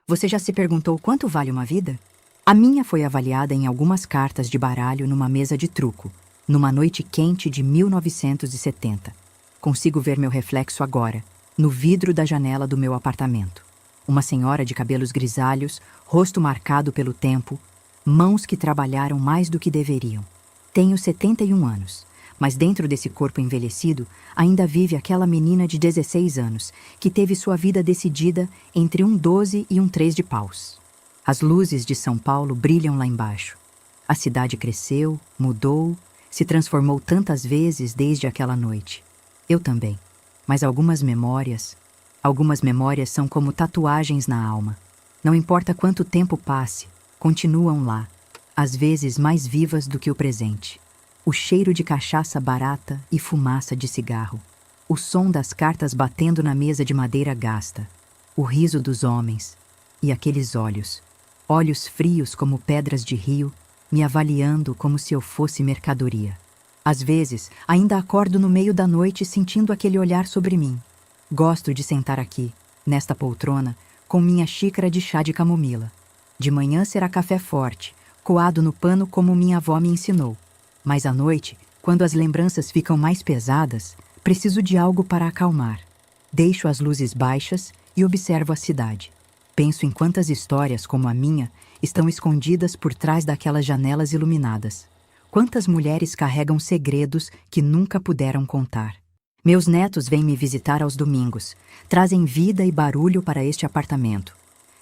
Você já se perguntou quanto vale uma vida? A minha foi avaliada em algumas cartas de baralho numa mesa de truco, numa noite quente de 1970. Consigo ver meu reflexo agora, no vidro da janela do meu apartamento. Uma senhora de cabelos grisalhos, rosto marcado pelo tempo, mãos que trabalharam mais do que deveriam. Tenho 71 anos, mas dentro desse corpo envelhecido ainda vive aquela menina de 16 anos que teve sua vida decidida entre um 12 e um 3 de paus. As luzes de São Paulo brilham lá embaixo. A cidade cresceu, mudou, se transformou tantas vezes desde aquela noite. Eu também. Mas algumas memórias são como tatuagens na alma. Não importa quanto tempo passe, continuam lá, às vezes mais vivas do que o presente. O cheiro de cachaça barata e fumaça de cigarro. O som das cartas batendo na mesa de madeira gasta. O riso dos homens. E aqueles olhos. Olhos frios como pedras de rio, me avaliando como se eu fosse mercadoria. Às vezes, ainda acordo no meio da noite sentindo aquele olhar sobre mim. Gosto de sentar aqui, nesta poltrona, com minha xícara de chá de camomila. De manhã será café forte, coado no pano como minha avó me ensinou. Mas à noite, quando as lembranças ficam mais pesadas, preciso de algo para acalmar. Deixo as luzes baixas e observo a cidade. Penso em quantas histórias como a minha estão escondidas por trás daquelas janelas iluminadas. Quantas mulheres carregam segredos que nunca puderam contar. Meus netos vêm me visitar aos domingos, trazem vida e barulho para este apartamento.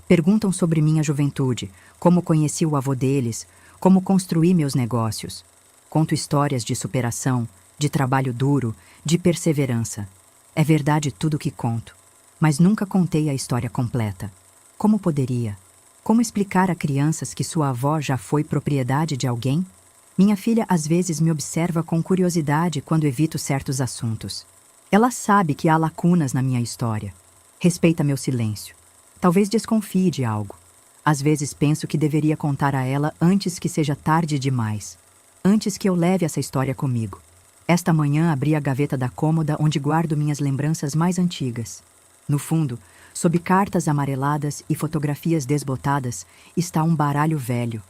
Perguntam sobre minha juventude, como conheci o avô deles, como construí meus negócios. Conto histórias de superação, de trabalho duro, de perseverança. É verdade tudo que conto, mas nunca contei a história completa. Como poderia? Como explicar a crianças que sua avó já foi propriedade de alguém? Minha filha às vezes me observa com curiosidade quando evito certos assuntos. Ela sabe que há lacunas na minha história. Respeita meu silêncio. Talvez desconfie de algo. Às vezes penso que deveria contar a ela antes que seja tarde demais. Antes que eu leve essa história comigo. Esta manhã abri a gaveta da cômoda onde guardo minhas lembranças mais antigas. No fundo, sob cartas amareladas e fotografias desbotadas, está um baralho velho.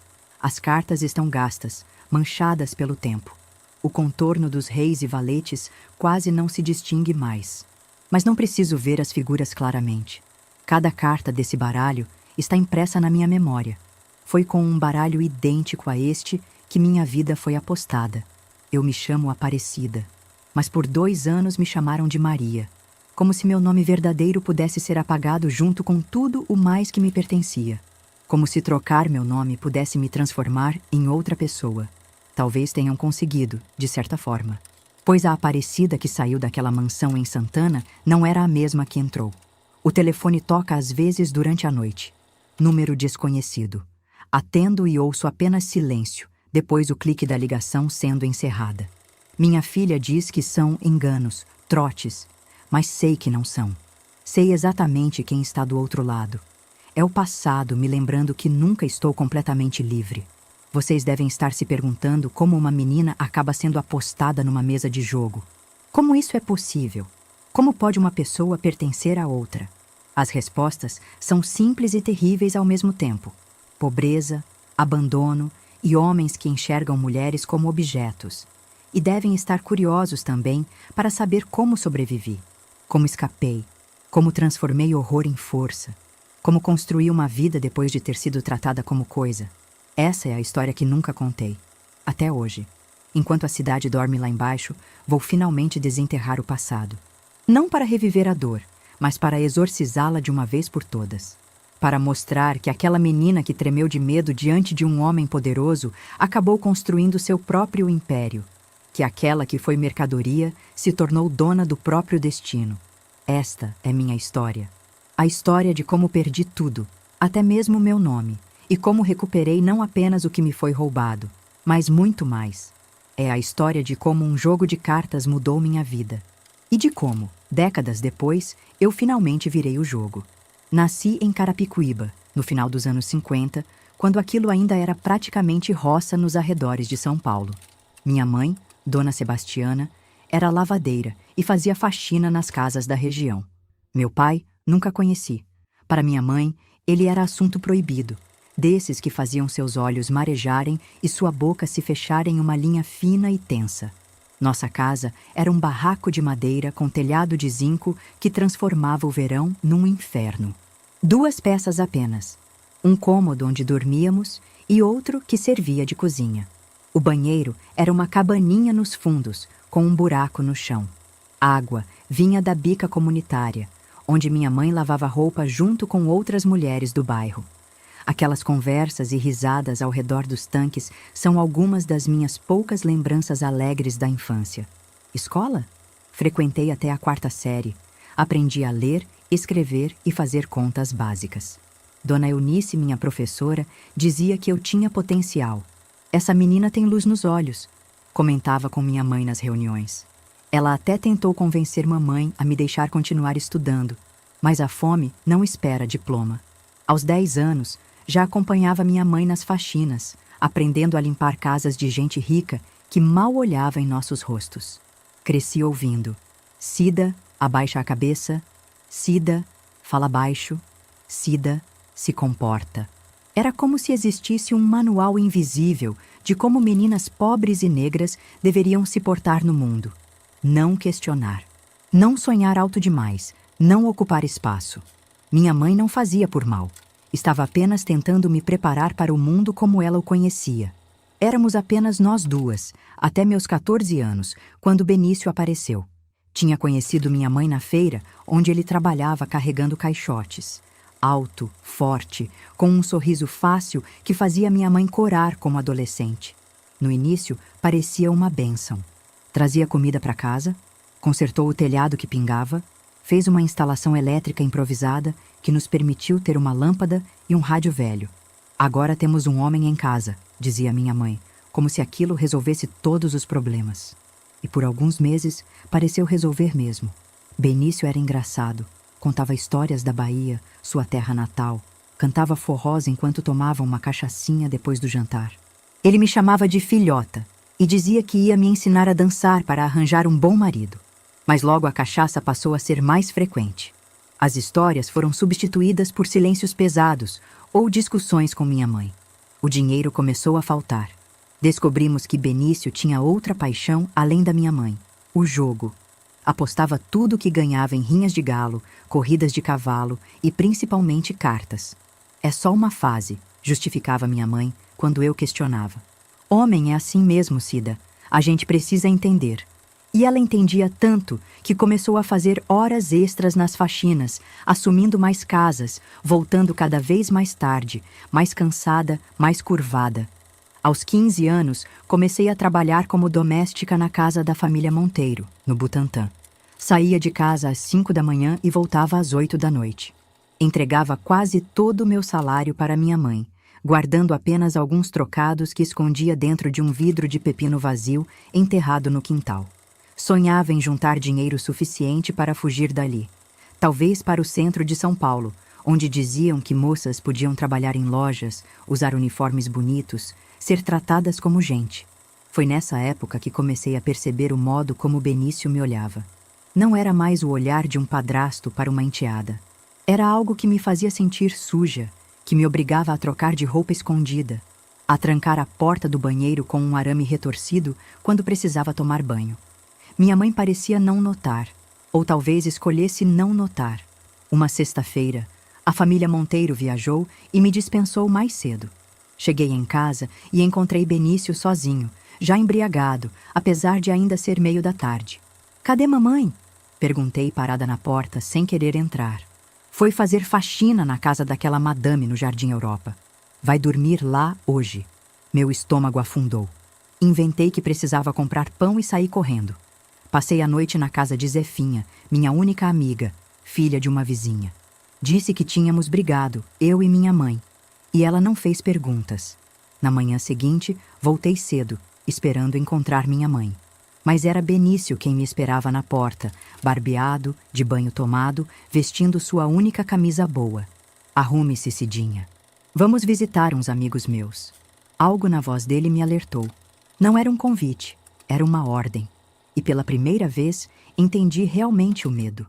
As cartas estão gastas, manchadas pelo tempo. O contorno dos reis e valetes quase não se distingue mais. Mas não preciso ver as figuras claramente. Cada carta desse baralho está impressa na minha memória. Foi com um baralho idêntico a este que minha vida foi apostada. Eu me chamo Aparecida, mas por 2 anos me chamaram de Maria. Como se meu nome verdadeiro pudesse ser apagado junto com tudo o mais que me pertencia. Como se trocar meu nome pudesse me transformar em outra pessoa. Talvez tenham conseguido, de certa forma. Pois a Aparecida que saiu daquela mansão em Santana não era a mesma que entrou. O telefone toca às vezes durante a noite. Número desconhecido. Atendo e ouço apenas silêncio, depois o clique da ligação sendo encerrada. Minha filha diz que são enganos, trotes, mas sei que não são. Sei exatamente quem está do outro lado. É o passado me lembrando que nunca estou completamente livre. Vocês devem estar se perguntando como uma menina acaba sendo apostada numa mesa de jogo. Como isso é possível? Como pode uma pessoa pertencer a outra? As respostas são simples e terríveis ao mesmo tempo. Pobreza, abandono e homens que enxergam mulheres como objetos. E devem estar curiosos também para saber como sobrevivi. Como escapei, como transformei horror em força, como construí uma vida depois de ter sido tratada como coisa. Essa é a história que nunca contei, até hoje. Enquanto a cidade dorme lá embaixo, vou finalmente desenterrar o passado. Não para reviver a dor, mas para exorcizá-la de uma vez por todas. Para mostrar que aquela menina que tremeu de medo diante de um homem poderoso acabou construindo seu próprio império. Que aquela que foi mercadoria se tornou dona do próprio destino. Esta é minha história. A história de como perdi tudo, até mesmo meu nome, e como recuperei não apenas o que me foi roubado, mas muito mais. É a história de como um jogo de cartas mudou minha vida. E de como, décadas depois, eu finalmente virei o jogo. Nasci em Carapicuíba, no final dos anos 50, quando aquilo ainda era praticamente roça nos arredores de São Paulo. Minha mãe, Dona Sebastiana, era lavadeira e fazia faxina nas casas da região. Meu pai, nunca conheci. Para minha mãe, Ele era assunto proibido, desses que faziam seus olhos marejarem e sua boca se fechar em uma linha fina e tensa. Nossa casa era um barraco de madeira com telhado de zinco que transformava o verão num inferno. 2 peças apenas. Um cômodo onde dormíamos e outro que servia de cozinha. O banheiro era uma cabaninha nos fundos, com um buraco no chão. Água vinha da bica comunitária, onde minha mãe lavava roupa junto com outras mulheres do bairro. Aquelas conversas e risadas ao redor dos tanques são algumas das minhas poucas lembranças alegres da infância. Escola? Frequentei até a 4ª série. Aprendi a ler, escrever e fazer contas básicas. Dona Eunice, minha professora, dizia que eu tinha potencial. Essa menina tem luz nos olhos, comentava com minha mãe nas reuniões. Ela até tentou convencer mamãe a me deixar continuar estudando, mas a fome não espera diploma. Aos 10 anos, já acompanhava minha mãe nas faxinas, aprendendo a limpar casas de gente rica que mal olhava em nossos rostos. Cresci ouvindo: Cida, abaixa a cabeça. Cida, fala baixo. Cida, se comporta. Era como se existisse um manual invisível de como meninas pobres e negras deveriam se portar no mundo. Não questionar. Não sonhar alto demais. Não ocupar espaço. Minha mãe não fazia por mal. Estava apenas tentando me preparar para o mundo como ela o conhecia. Éramos apenas nós duas, até meus 14 anos, quando Benício apareceu. Tinha conhecido minha mãe na feira, onde ele trabalhava carregando caixotes. Alto, forte, com um sorriso fácil que fazia minha mãe corar como adolescente. No início, parecia uma bênção. Trazia comida para casa, consertou o telhado que pingava, fez uma instalação elétrica improvisada que nos permitiu ter uma lâmpada e um rádio velho. Agora temos um homem em casa, dizia minha mãe, como se aquilo resolvesse todos os problemas. E por alguns meses pareceu resolver mesmo. Benício era engraçado, contava histórias da Bahia, sua terra natal, cantava forrós enquanto tomava uma cachaçinha depois do jantar. Ele me chamava de filhota e dizia que ia me ensinar a dançar para arranjar um bom marido. Mas logo a cachaça passou a ser mais frequente. As histórias foram substituídas por silêncios pesados ou discussões com minha mãe. O dinheiro começou a faltar. Descobrimos que Benício tinha outra paixão além da minha mãe: o jogo. Apostava tudo o que ganhava em rinhas de galo, corridas de cavalo e principalmente cartas. É só uma fase, justificava minha mãe quando eu questionava. Homem é assim mesmo, Cida. A gente precisa entender. E ela entendia tanto que começou a fazer horas extras nas faxinas, assumindo mais casas, voltando cada vez mais tarde, mais cansada, mais curvada. Aos 15 anos, comecei a trabalhar como doméstica na casa da família Monteiro, no Butantã. Saía de casa às 5 da manhã e voltava às 8 da noite. Entregava quase todo o meu salário para minha mãe, guardando apenas alguns trocados que escondia dentro de um vidro de pepino vazio enterrado no quintal. Sonhava em juntar dinheiro suficiente para fugir dali, talvez para o centro de São Paulo, onde diziam que moças podiam trabalhar em lojas, usar uniformes bonitos, ser tratadas como gente. Foi nessa época que comecei a perceber o modo como Benício me olhava. Não era mais o olhar de um padrasto para uma enteada. Era algo que me fazia sentir suja, que me obrigava a trocar de roupa escondida, a trancar a porta do banheiro com um arame retorcido quando precisava tomar banho. Minha mãe parecia não notar, ou talvez escolhesse não notar. Uma sexta-feira, a família Monteiro viajou e me dispensou mais cedo. Cheguei em casa e encontrei Benício sozinho, já embriagado, apesar de ainda ser meio da tarde. "Cadê mamãe?" perguntei parada na porta, sem querer entrar. "Foi fazer faxina na casa daquela madame no Jardim Europa. Vai dormir lá hoje." Meu estômago afundou. Inventei que precisava comprar pão e saí correndo. Passei a noite na casa de Zefinha, minha única amiga, filha de uma vizinha. Disse que tínhamos brigado, eu e minha mãe, e ela não fez perguntas. Na manhã seguinte, voltei cedo, esperando encontrar minha mãe. Mas era Benício quem me esperava na porta, barbeado, de banho tomado, vestindo sua única camisa boa. "Arrume-se, Cidinha. Vamos visitar uns amigos meus." Algo na voz dele me alertou. Não era um convite, era uma ordem. E pela primeira vez, entendi realmente o medo.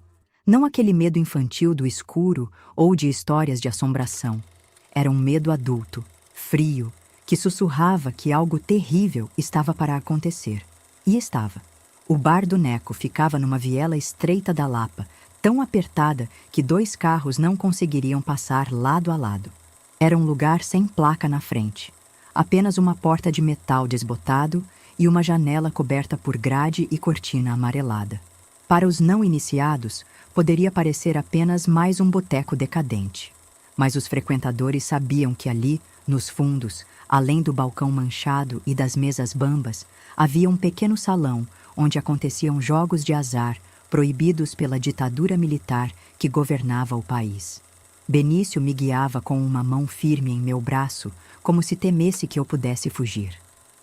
Não aquele medo infantil do escuro ou de histórias de assombração. Era um medo adulto, frio, que sussurrava que algo terrível estava para acontecer. E estava. O bar do Neco ficava numa viela estreita da Lapa, tão apertada que 2 carros não conseguiriam passar lado a lado. Era um lugar sem placa na frente. Apenas uma porta de metal desbotado e uma janela coberta por grade e cortina amarelada. Para os não iniciados, poderia parecer apenas mais um boteco decadente. Mas os frequentadores sabiam que ali, nos fundos, além do balcão manchado e das mesas bambas, havia um pequeno salão onde aconteciam jogos de azar proibidos pela ditadura militar que governava o país. Benício me guiava com uma mão firme em meu braço, como se temesse que eu pudesse fugir.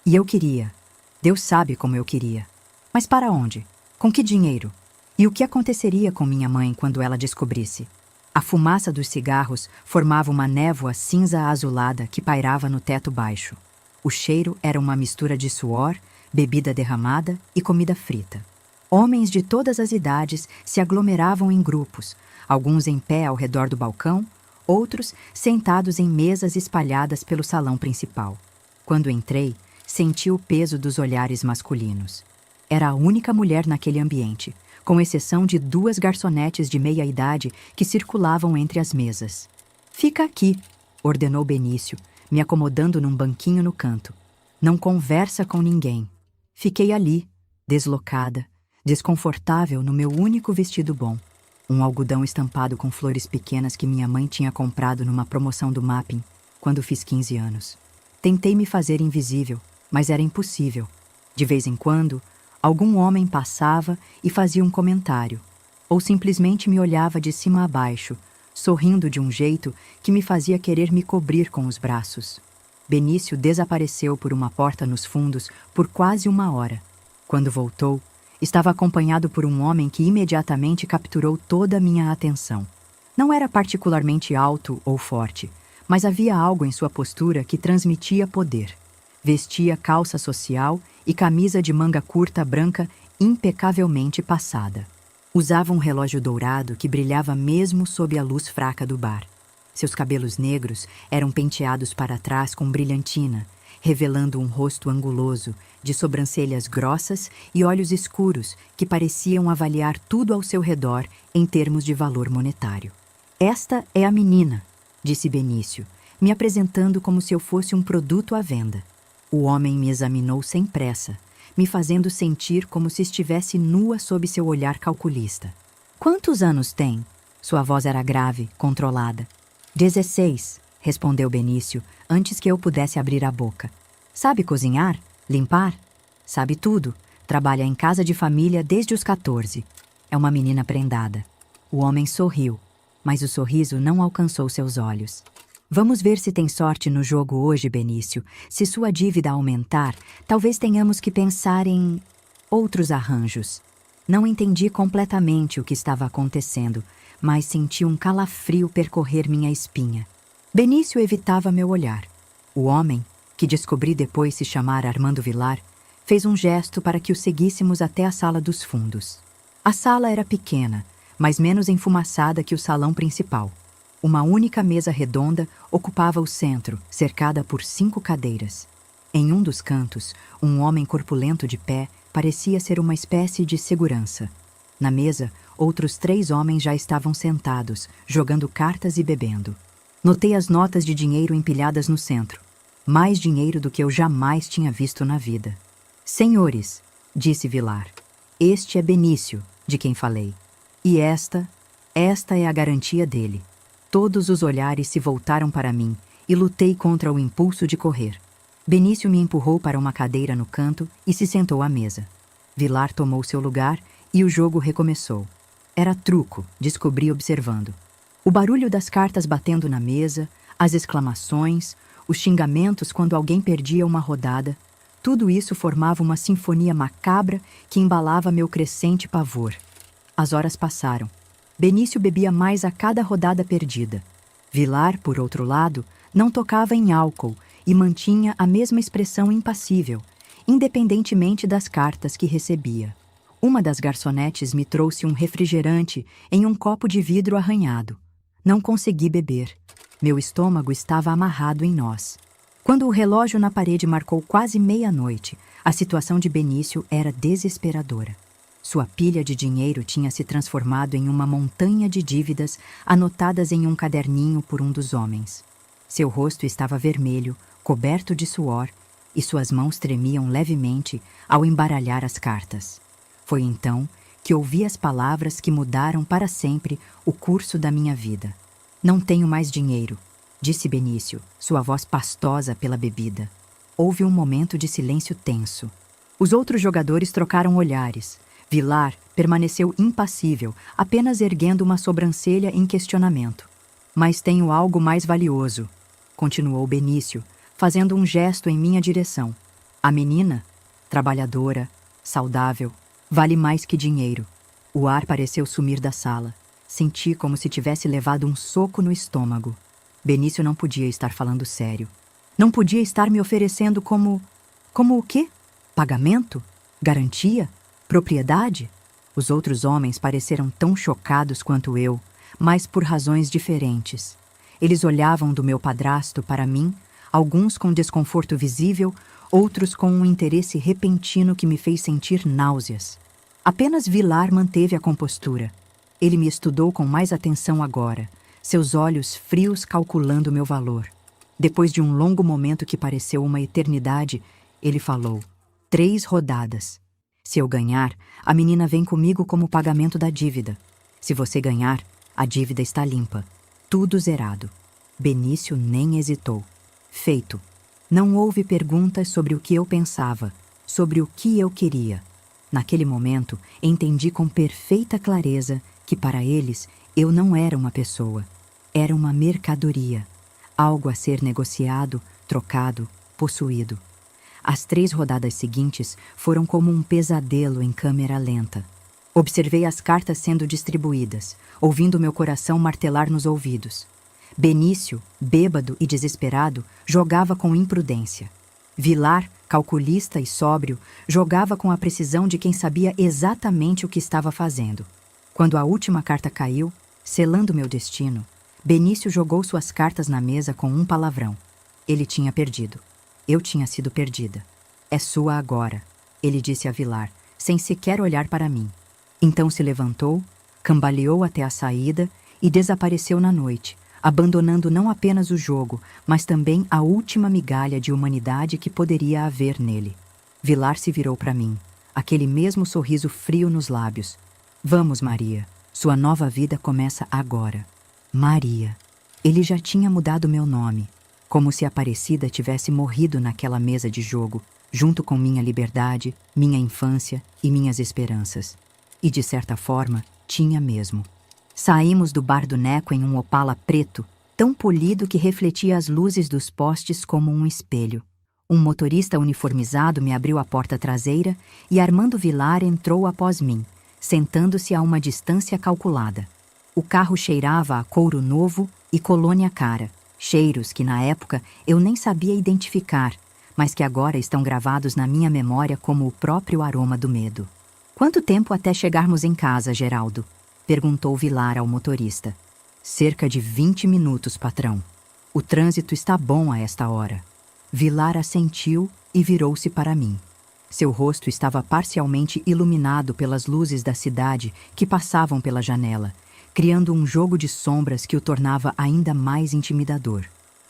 E eu queria. Deus sabe como eu queria. Mas para onde? Com que dinheiro? E o que aconteceria com minha mãe quando ela descobrisse? A fumaça dos cigarros formava uma névoa cinza azulada que pairava no teto baixo. O cheiro era uma mistura de suor, bebida derramada e comida frita. Homens de todas as idades se aglomeravam em grupos, alguns em pé ao redor do balcão, outros sentados em mesas espalhadas pelo salão principal. Quando entrei, senti o peso dos olhares masculinos. Era a única mulher naquele ambiente, com exceção de 2 garçonetes de meia-idade que circulavam entre as mesas. "Fica aqui", ordenou Benício, me acomodando num banquinho no canto. "Não conversa com ninguém." Fiquei ali, deslocada, desconfortável no meu único vestido bom. Um algodão estampado com flores pequenas que minha mãe tinha comprado numa promoção do Mapping, quando fiz 15 anos. Tentei me fazer invisível, mas era impossível. De vez em quando, algum homem passava e fazia um comentário, ou simplesmente me olhava de cima a baixo, sorrindo de um jeito que me fazia querer me cobrir com os braços. Benício desapareceu por uma porta nos fundos por quase 1 hora. Quando voltou, estava acompanhado por um homem que imediatamente capturou toda a minha atenção. Não era particularmente alto ou forte, mas havia algo em sua postura que transmitia poder. Vestia calça social e camisa de manga curta branca impecavelmente passada. Usava um relógio dourado que brilhava mesmo sob a luz fraca do bar. Seus cabelos negros eram penteados para trás com brilhantina, revelando um rosto anguloso, de sobrancelhas grossas e olhos escuros que pareciam avaliar tudo ao seu redor em termos de valor monetário. "Esta é a menina", disse Benício, me apresentando como se eu fosse um produto à venda. O homem me examinou sem pressa, me fazendo sentir como se estivesse nua sob seu olhar calculista. "Quantos anos tem?" Sua voz era grave, controlada. 16, respondeu Benício, antes que eu pudesse abrir a boca. "Sabe cozinhar? Limpar? Sabe tudo. Trabalha em casa de família desde os 14. É uma menina prendada." O homem sorriu, mas o sorriso não alcançou seus olhos. "Vamos ver se tem sorte no jogo hoje, Benício. Se sua dívida aumentar, talvez tenhamos que pensar em outros arranjos." Não entendi completamente o que estava acontecendo, mas senti um calafrio percorrer minha espinha. Benício evitava meu olhar. O homem, que descobri depois se chamar Armando Vilar, fez um gesto para que o seguíssemos até a sala dos fundos. A sala era pequena, mas menos enfumaçada que o salão principal. Uma única mesa redonda ocupava o centro, cercada por 5 cadeiras. Em um dos cantos, um homem corpulento de pé parecia ser uma espécie de segurança. Na mesa, outros 3 homens já estavam sentados, jogando cartas e bebendo. Notei as notas de dinheiro empilhadas no centro. Mais dinheiro do que eu jamais tinha visto na vida. "Senhores", disse Vilar, "este é Benício, de quem falei. E esta é a garantia dele." Todos os olhares se voltaram para mim e lutei contra o impulso de correr. Benício me empurrou para uma cadeira no canto e se sentou à mesa. Vilar tomou seu lugar e o jogo recomeçou. Era truco, descobri observando. O barulho das cartas batendo na mesa, as exclamações, os xingamentos quando alguém perdia uma rodada, tudo isso formava uma sinfonia macabra que embalava meu crescente pavor. As horas passaram. Benício bebia mais a cada rodada perdida. Vilar, por outro lado, não tocava em álcool e mantinha a mesma expressão impassível, independentemente das cartas que recebia. Uma das garçonetes me trouxe um refrigerante em um copo de vidro arranhado. Não consegui beber. Meu estômago estava amarrado em nós. Quando o relógio na parede marcou quase meia-noite, a situação de Benício era desesperadora. Sua pilha de dinheiro tinha se transformado em uma montanha de dívidas anotadas em um caderninho por um dos homens. Seu rosto estava vermelho, coberto de suor, e suas mãos tremiam levemente ao embaralhar as cartas. Foi então que ouvi as palavras que mudaram para sempre o curso da minha vida. Não tenho mais dinheiro, disse Benício, sua voz pastosa pela bebida. Houve um momento de silêncio tenso. Os outros jogadores trocaram olhares. Vilar permaneceu impassível, apenas erguendo uma sobrancelha em questionamento. Mas tenho algo mais valioso, continuou Benício, fazendo um gesto em minha direção. A menina, trabalhadora, saudável, vale mais que dinheiro. O ar pareceu sumir da sala. Senti como se tivesse levado um soco no estômago. Benício não podia estar falando sério. Não podia estar me oferecendo como o quê? Pagamento? Garantia? Propriedade? Os outros homens pareceram tão chocados quanto eu, mas por razões diferentes. Eles olhavam do meu padrasto para mim, alguns com desconforto visível, outros com um interesse repentino que me fez sentir náuseas. Apenas Vilar manteve a compostura. Ele me estudou com mais atenção agora, seus olhos frios calculando meu valor. Depois de um longo momento que pareceu uma eternidade, ele falou: 3 rodadas. Se eu ganhar, a menina vem comigo como pagamento da dívida. Se você ganhar, a dívida está limpa. Tudo zerado. Benício nem hesitou. Feito. Não houve perguntas sobre o que eu pensava, sobre o que eu queria. Naquele momento, entendi com perfeita clareza que para eles eu não era uma pessoa. Era uma mercadoria. Algo a ser negociado, trocado, possuído. As 3 rodadas seguintes foram como um pesadelo em câmera lenta. Observei as cartas sendo distribuídas, ouvindo meu coração martelar nos ouvidos. Benício, bêbado e desesperado, jogava com imprudência. Vilar, calculista e sóbrio, jogava com a precisão de quem sabia exatamente o que estava fazendo. Quando a última carta caiu, selando meu destino, Benício jogou suas cartas na mesa com um palavrão. Ele tinha perdido. Eu tinha sido perdida. É sua agora, ele disse a Vilar, sem sequer olhar para mim. Então se levantou, cambaleou até a saída e desapareceu na noite, abandonando não apenas o jogo, mas também a última migalha de humanidade que poderia haver nele. Vilar se virou para mim, aquele mesmo sorriso frio nos lábios. Vamos, Maria, sua nova vida começa agora. Maria. Ele já tinha mudado meu nome, como se Aparecida tivesse morrido naquela mesa de jogo, junto com minha liberdade, minha infância e minhas esperanças. E, de certa forma, tinha mesmo. Saímos do bar do Neco em um Opala preto, tão polido que refletia as luzes dos postes como um espelho. Um motorista uniformizado me abriu a porta traseira e Armando Vilar entrou após mim, sentando-se a uma distância calculada. O carro cheirava a couro novo e colônia cara, cheiros que na época eu nem sabia identificar, mas que agora estão gravados na minha memória como o próprio aroma do medo. Quanto tempo até chegarmos em casa, Geraldo? Perguntou Vilar ao motorista. Cerca de 20 minutos, patrão. O trânsito está bom a esta hora. Vilar assentiu e virou-se para mim. Seu rosto estava parcialmente iluminado pelas luzes da cidade que passavam pela janela, criando um jogo de sombras que o tornava ainda mais intimidador.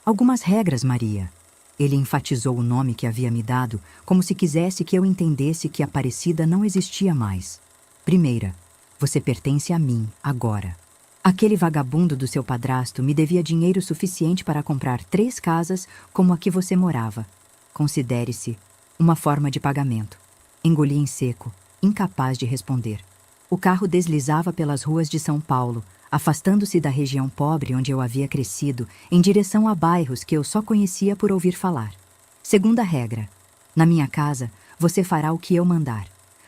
Algumas regras, Maria. Ele enfatizou o nome que havia me dado, como se quisesse que eu entendesse que Aparecida não existia mais. Primeira, você pertence a mim, agora. Aquele vagabundo do seu padrasto me devia dinheiro suficiente para comprar 3 casas como a que você morava. Considere-se uma forma de pagamento. Engoli em seco, incapaz de responder. O carro deslizava pelas ruas de São Paulo, afastando-se da região pobre onde eu havia crescido, em direção a bairros que eu só conhecia por ouvir falar. Segunda regra. Na minha casa, você fará o que eu mandar.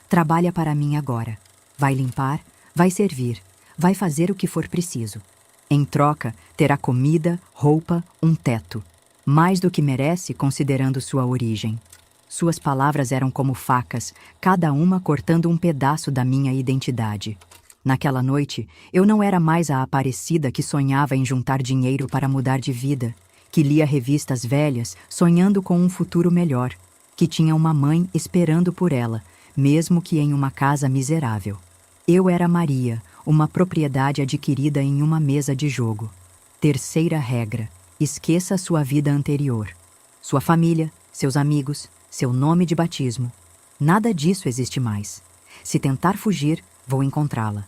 Trabalha para mim agora. Vai limpar, vai servir, vai fazer o que for preciso. Em troca, terá comida, roupa, um teto. Mais do que merece considerando sua origem. Suas palavras eram como facas, cada uma cortando um pedaço da minha identidade. Naquela noite, eu não era mais a Aparecida que sonhava em juntar dinheiro para mudar de vida, que lia revistas velhas sonhando com um futuro melhor, que tinha uma mãe esperando por ela, mesmo que em uma casa miserável. Eu era Maria, uma propriedade adquirida em uma mesa de jogo. Terceira regra: esqueça sua vida anterior. Sua família, seus amigos, seu nome de batismo. Nada disso existe mais. Se tentar fugir, vou encontrá-la.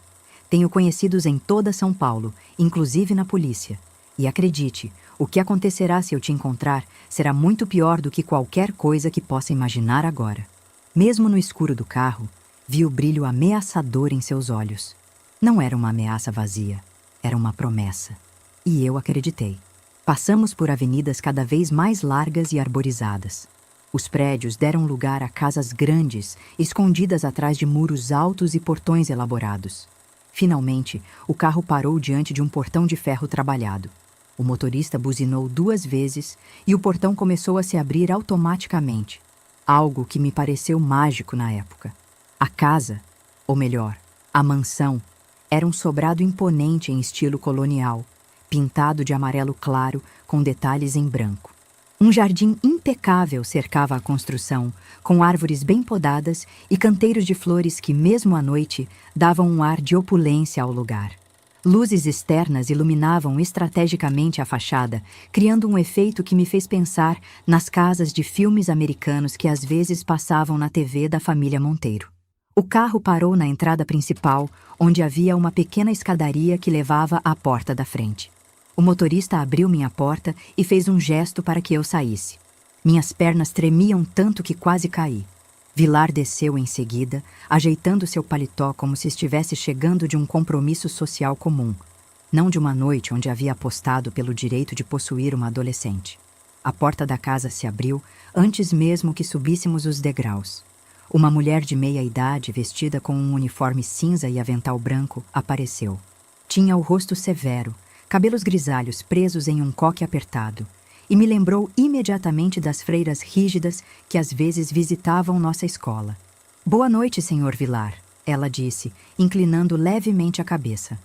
Tenho conhecidos em toda São Paulo, inclusive na polícia. E acredite, o que acontecerá se eu te encontrar será muito pior do que qualquer coisa que possa imaginar agora. Mesmo no escuro do carro, vi o brilho ameaçador em seus olhos. Não era uma ameaça vazia, era uma promessa. E eu acreditei. Passamos por avenidas cada vez mais largas e arborizadas. Os prédios deram lugar a casas grandes, escondidas atrás de muros altos e portões elaborados. Finalmente, o carro parou diante de um portão de ferro trabalhado. O motorista buzinou 2 vezes e o portão começou a se abrir automaticamente. Algo que me pareceu mágico na época. A casa, ou melhor, a mansão, era um sobrado imponente em estilo colonial, pintado de amarelo claro com detalhes em branco. Um jardim impecável cercava a construção, com árvores bem podadas e canteiros de flores que, mesmo à noite, davam um ar de opulência ao lugar. Luzes externas iluminavam estrategicamente a fachada, criando um efeito que me fez pensar nas casas de filmes americanos que às vezes passavam na TV da família Monteiro. O carro parou na entrada principal, onde havia uma pequena escadaria que levava à porta da frente. O motorista abriu minha porta e fez um gesto para que eu saísse. Minhas pernas tremiam tanto que quase caí. Vilar desceu em seguida, ajeitando seu paletó como se estivesse chegando de um compromisso social comum, não de uma noite onde havia apostado pelo direito de possuir uma adolescente. A porta da casa se abriu antes mesmo que subíssemos os degraus. Uma mulher de meia-idade, vestida com um uniforme cinza e avental branco, apareceu. Tinha o rosto severo, cabelos grisalhos presos em um coque apertado, e me lembrou imediatamente das freiras rígidas que às vezes visitavam nossa escola. "Boa noite, Sr. Vilar", ela disse, inclinando levemente a cabeça.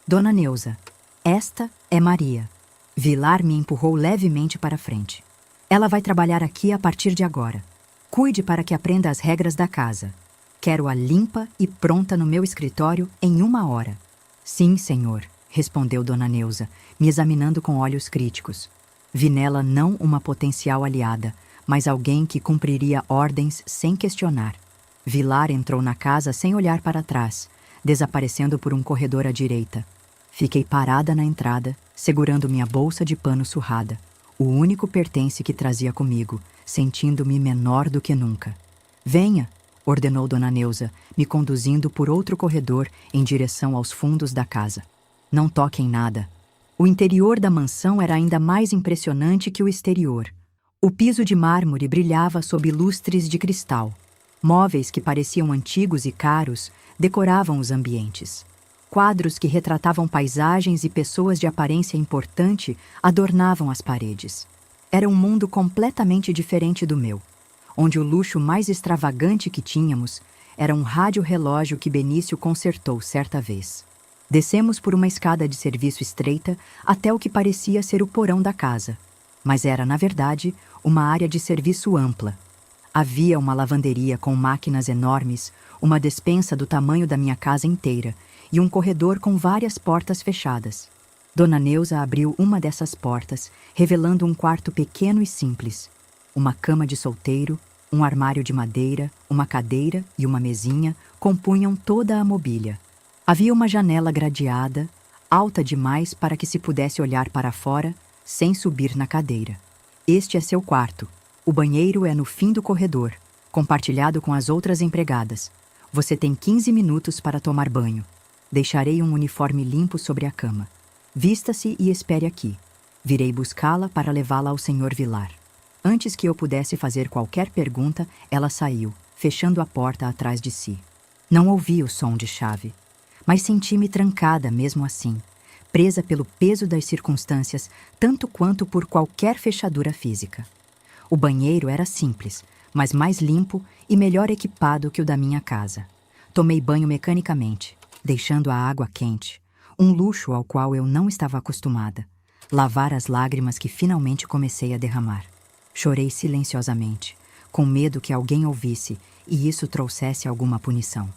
"Dona Neuza, esta é Maria." Vilar me empurrou levemente para frente. "Ela vai trabalhar aqui a partir de agora. Cuide para que aprenda as regras da casa. Quero-a limpa e pronta no meu escritório em 1 hora." "Sim, senhor", respondeu Dona Neuza, me examinando com olhos críticos. Vi nela não uma potencial aliada, mas alguém que cumpriria ordens sem questionar. Vilar entrou na casa sem olhar para trás, desaparecendo por um corredor à direita. Fiquei parada na entrada, segurando minha bolsa de pano surrada, o único pertence que trazia comigo, sentindo-me menor do que nunca. "Venha", ordenou Dona Neuza, me conduzindo por outro corredor em direção aos fundos da casa. "Não toque em nada." O interior da mansão era ainda mais impressionante que o exterior. O piso de mármore brilhava sob lustres de cristal. Móveis que pareciam antigos e caros decoravam os ambientes. Quadros que retratavam paisagens e pessoas de aparência importante adornavam as paredes. Era um mundo completamente diferente do meu, onde o luxo mais extravagante que tínhamos era um rádio-relógio que Benício consertou certa vez. Descemos por uma escada de serviço estreita até o que parecia ser o porão da casa, mas era, na verdade, uma área de serviço ampla. Havia uma lavanderia com máquinas enormes, uma despensa do tamanho da minha casa inteira e um corredor com várias portas fechadas. Dona Neuza abriu uma dessas portas, revelando um quarto pequeno e simples. Uma cama de solteiro, um armário de madeira, uma cadeira e uma mesinha compunham toda a mobília. Havia uma janela gradeada, alta demais para que se pudesse olhar para fora, sem subir na cadeira. "Este é seu quarto. O banheiro é no fim do corredor, compartilhado com as outras empregadas. Você tem 15 minutos para tomar banho. Deixarei um uniforme limpo sobre a cama. Vista-se e espere aqui. Virei buscá-la para levá-la ao Sr. Vilar." Antes que eu pudesse fazer qualquer pergunta, ela saiu, fechando a porta atrás de si. Não ouvi o som de chave, mas senti-me trancada mesmo assim, presa pelo peso das circunstâncias, tanto quanto por qualquer fechadura física. O banheiro era simples, mas mais limpo e melhor equipado que o da minha casa. Tomei banho mecanicamente, deixando a água quente, um luxo ao qual eu não estava acostumada. Lavar as lágrimas que finalmente comecei a derramar. Chorei silenciosamente, com medo que alguém ouvisse e isso trouxesse alguma punição.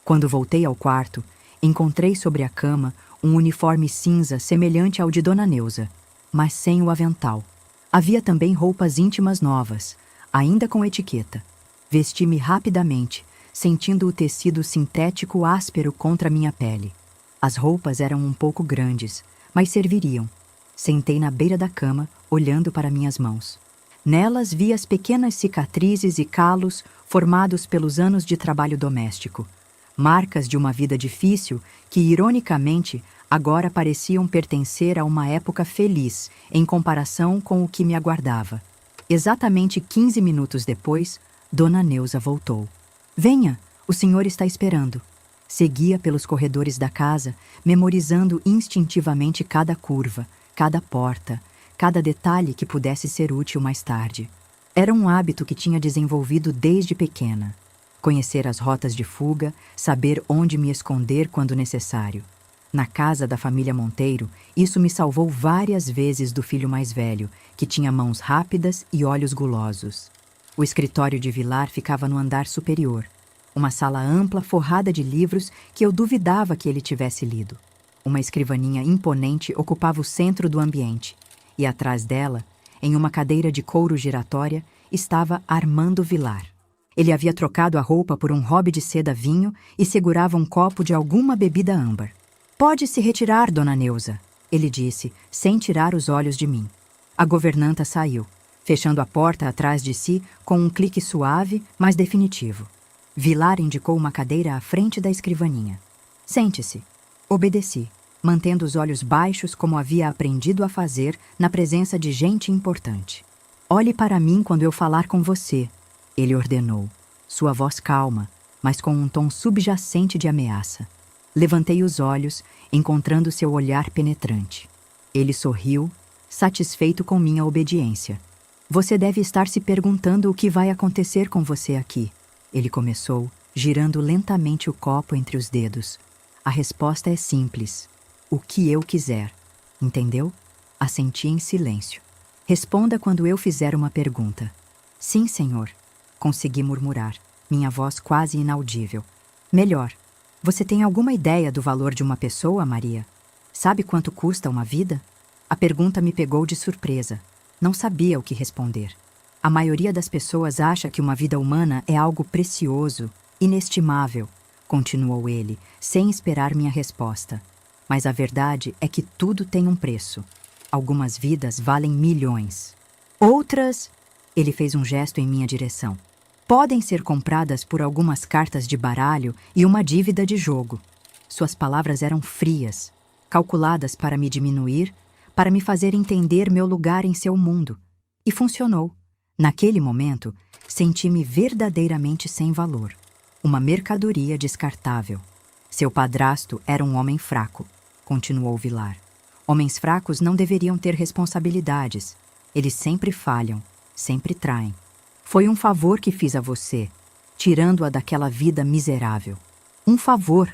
Quando voltei ao quarto, encontrei sobre a cama um uniforme cinza semelhante ao de Dona Neuza, mas sem o avental. Havia também roupas íntimas novas, ainda com etiqueta. Vesti-me rapidamente, sentindo o tecido sintético áspero contra minha pele. As roupas eram um pouco grandes, mas serviriam. Sentei na beira da cama, olhando para minhas mãos. Nelas vi as pequenas cicatrizes e calos formados pelos anos de trabalho doméstico. Marcas de uma vida difícil que, ironicamente, agora pareciam pertencer a uma época feliz em comparação com o que me aguardava. Exatamente 15 minutos depois, Dona Neuza voltou. Venha, o senhor está esperando. Seguia pelos corredores da casa, memorizando instintivamente cada curva, cada porta, cada detalhe que pudesse ser útil mais tarde. Era um hábito que tinha desenvolvido desde pequena. Conhecer as rotas de fuga, saber onde me esconder quando necessário. Na casa da família Monteiro, isso me salvou várias vezes do filho mais velho, que tinha mãos rápidas e olhos gulosos. O escritório de Vilar ficava no andar superior, uma sala ampla forrada de livros que eu duvidava que ele tivesse lido. Uma escrivaninha imponente ocupava o centro do ambiente, e atrás dela, em uma cadeira de couro giratória, estava Armando Vilar. Ele havia trocado a roupa por um robe de seda vinho e segurava um copo de alguma bebida âmbar. Pode se retirar, Dona Neuza, ele disse, sem tirar os olhos de mim. A governanta saiu, fechando a porta atrás de si com um clique suave, mas definitivo. Vilar indicou uma cadeira à frente da escrivaninha. Sente-se. Obedeci, mantendo os olhos baixos como havia aprendido a fazer na presença de gente importante. Olhe para mim quando eu falar com você, ele ordenou, sua voz calma, mas com um tom subjacente de ameaça. Levantei os olhos, encontrando seu olhar penetrante. Ele sorriu, satisfeito com minha obediência. Você deve estar se perguntando o que vai acontecer com você aqui, ele começou, girando lentamente o copo entre os dedos. A resposta é simples. O que eu quiser. Entendeu? Assenti em silêncio. Responda quando eu fizer uma pergunta. Sim, senhor. Consegui murmurar, minha voz quase inaudível. Melhor. Você tem alguma ideia do valor de uma pessoa, Maria? Sabe quanto custa uma vida? A pergunta me pegou de surpresa. Não sabia o que responder. A maioria das pessoas acha que uma vida humana é algo precioso, inestimável, continuou ele, sem esperar minha resposta. Mas a verdade é que tudo tem um preço. Algumas vidas valem milhões. Outras, ele fez um gesto em minha direção, podem ser compradas por algumas cartas de baralho e uma dívida de jogo. Suas palavras eram frias, calculadas para me diminuir, para me fazer entender meu lugar em seu mundo. E funcionou. Naquele momento, senti-me verdadeiramente sem valor. Uma mercadoria descartável. Seu padrasto era um homem fraco, continuou Vilar. Homens fracos não deveriam ter responsabilidades. Eles sempre falham, sempre traem. Foi um favor que fiz a você, tirando-a daquela vida miserável. Um favor.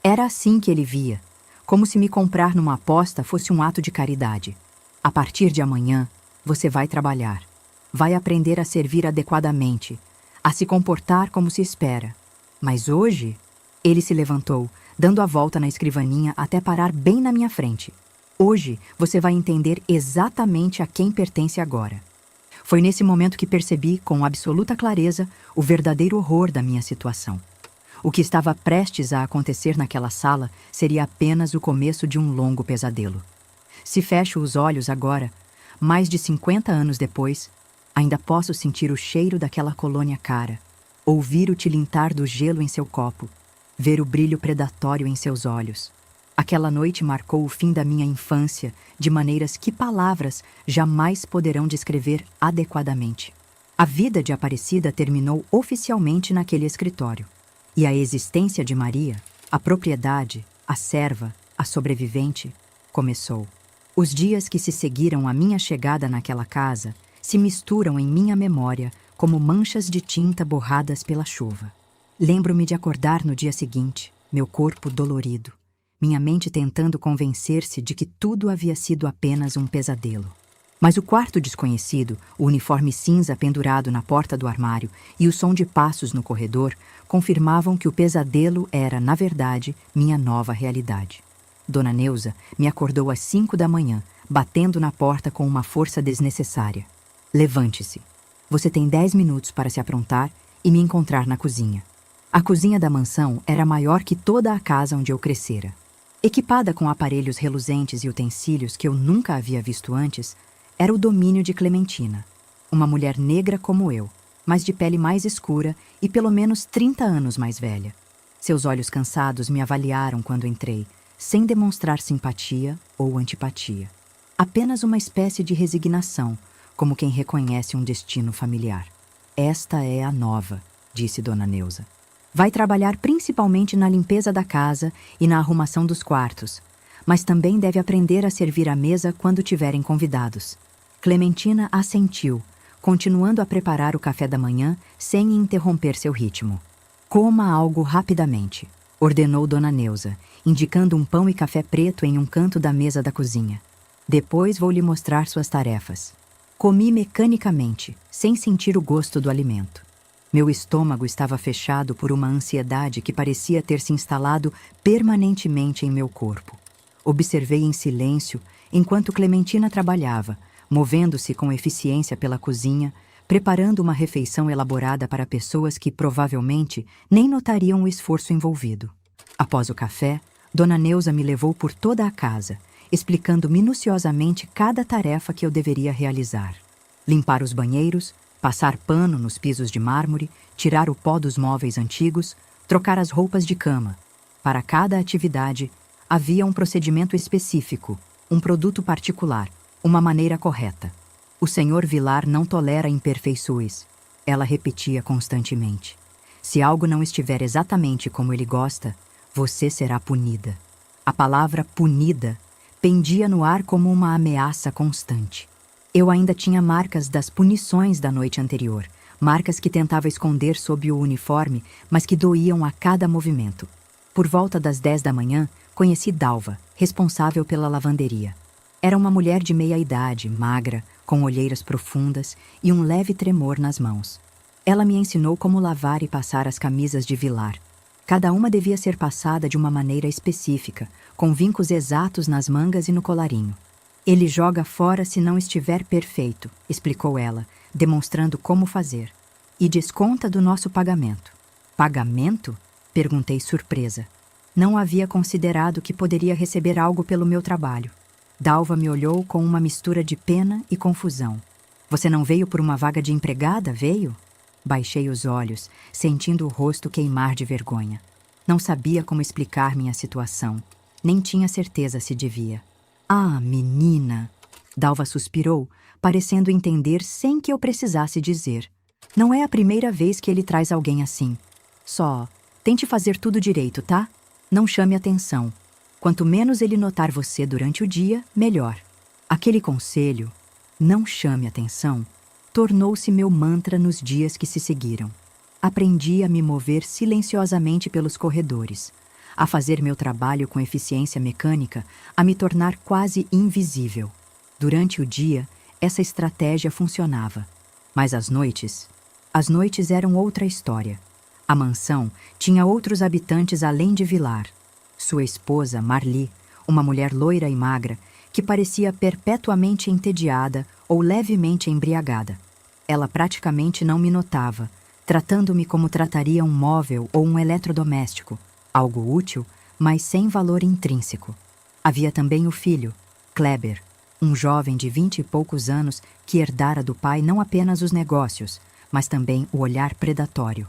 Era assim que ele via, como se me comprar numa aposta fosse um ato de caridade. A partir de amanhã, você vai trabalhar. Vai aprender a servir adequadamente, a se comportar como se espera. Mas hoje, ele se levantou, dando a volta na escrivaninha até parar bem na minha frente. Hoje, você vai entender exatamente a quem pertence agora. Foi nesse momento que percebi, com absoluta clareza, o verdadeiro horror da minha situação. O que estava prestes a acontecer naquela sala seria apenas o começo de um longo pesadelo. Se fecho os olhos agora, mais de 50 anos depois, ainda posso sentir o cheiro daquela colônia cara, ouvir o tilintar do gelo em seu copo, ver o brilho predatório em seus olhos. Aquela noite marcou o fim da minha infância de maneiras que palavras jamais poderão descrever adequadamente. A vida de Aparecida terminou oficialmente naquele escritório. E a existência de Maria, a propriedade, a serva, a sobrevivente, começou. Os dias que se seguiram à minha chegada naquela casa se misturam em minha memória como manchas de tinta borradas pela chuva. Lembro-me de acordar no dia seguinte, meu corpo dolorido, minha mente tentando convencer-se de que tudo havia sido apenas um pesadelo. Mas o quarto desconhecido, o uniforme cinza pendurado na porta do armário e o som de passos no corredor confirmavam que o pesadelo era, na verdade, minha nova realidade. Dona Neuza me acordou às 5 da manhã, batendo na porta com uma força desnecessária. Levante-se. Você tem 10 minutos para se aprontar e me encontrar na cozinha. A cozinha da mansão era maior que toda a casa onde eu crescera. Equipada com aparelhos reluzentes e utensílios que eu nunca havia visto antes, era o domínio de Clementina, uma mulher negra como eu, mas de pele mais escura e pelo menos 30 anos mais velha. Seus olhos cansados me avaliaram quando entrei, sem demonstrar simpatia ou antipatia. Apenas uma espécie de resignação, como quem reconhece um destino familiar. Esta é a nova, disse Dona Neuza. Vai trabalhar principalmente na limpeza da casa e na arrumação dos quartos, mas também deve aprender a servir a mesa quando tiverem convidados. Clementina assentiu, continuando a preparar o café da manhã sem interromper seu ritmo. Coma algo rapidamente, ordenou Dona Neuza, indicando um pão e café preto em um canto da mesa da cozinha. Depois vou lhe mostrar suas tarefas. Comi mecanicamente, sem sentir o gosto do alimento. Meu estômago estava fechado por uma ansiedade que parecia ter se instalado permanentemente em meu corpo. Observei em silêncio enquanto Clementina trabalhava, movendo-se com eficiência pela cozinha, preparando uma refeição elaborada para pessoas que provavelmente nem notariam o esforço envolvido. Após o café, Dona Neuza me levou por toda a casa, explicando minuciosamente cada tarefa que eu deveria realizar. Limpar os banheiros, passar pano nos pisos de mármore, tirar o pó dos móveis antigos, trocar as roupas de cama. Para cada atividade, havia um procedimento específico, um produto particular, uma maneira correta. O Sr. Vilar não tolera imperfeições, ela repetia constantemente. Se algo não estiver exatamente como ele gosta, você será punida. A palavra punida pendia no ar como uma ameaça constante. Eu ainda tinha marcas das punições da noite anterior, marcas que tentava esconder sob o uniforme, mas que doíam a cada movimento. Por volta das 10 da manhã, conheci Dalva, responsável pela lavanderia. Era uma mulher de meia-idade, magra, com olheiras profundas e um leve tremor nas mãos. Ela me ensinou como lavar e passar as camisas de Vilar. Cada uma devia ser passada de uma maneira específica, com vincos exatos nas mangas e no colarinho. Ele joga fora se não estiver perfeito, explicou ela, demonstrando como fazer. E desconta do nosso pagamento. Pagamento? Perguntei surpresa. Não havia considerado que poderia receber algo pelo meu trabalho. Dalva me olhou com uma mistura de pena e confusão. Você não veio por uma vaga de empregada, veio? Baixei os olhos, sentindo o rosto queimar de vergonha. Não sabia como explicar minha situação. Nem tinha certeza se devia. Ah, menina! Dalva suspirou, parecendo entender sem que eu precisasse dizer. Não é a primeira vez que ele traz alguém assim. Só, tente fazer tudo direito, tá? Não chame atenção. Quanto menos ele notar você durante o dia, melhor. Aquele conselho, não chame atenção, tornou-se meu mantra nos dias que se seguiram. Aprendi a me mover silenciosamente pelos corredores, a fazer meu trabalho com eficiência mecânica, a me tornar quase invisível. Durante o dia, essa estratégia funcionava. Mas as noites eram outra história. A mansão tinha outros habitantes além de Vilar. Sua esposa, Marli, uma mulher loira e magra, que parecia perpetuamente entediada ou levemente embriagada. Ela praticamente não me notava, tratando-me como trataria um móvel ou um eletrodoméstico, algo útil, mas sem valor intrínseco. Havia também o filho, Kleber, um jovem de 20 e poucos anos que herdara do pai não apenas os negócios, mas também o olhar predatório.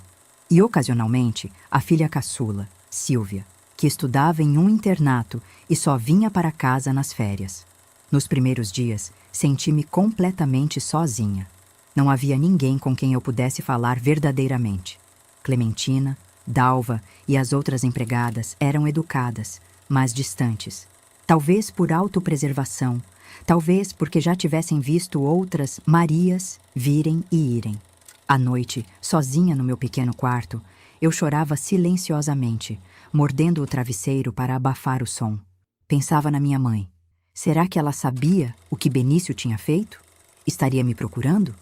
E, ocasionalmente, a filha caçula, Sílvia, que estudava em um internato e só vinha para casa nas férias. Nos primeiros dias, senti-me completamente sozinha. Não havia ninguém com quem eu pudesse falar verdadeiramente. Clementina, Dalva e as outras empregadas eram educadas, mas distantes. Talvez por autopreservação, talvez porque já tivessem visto outras Marias virem e irem. À noite, sozinha no meu pequeno quarto, eu chorava silenciosamente, mordendo o travesseiro para abafar o som. Pensava na minha mãe. Será que ela sabia o que Benício tinha feito? Estaria me procurando?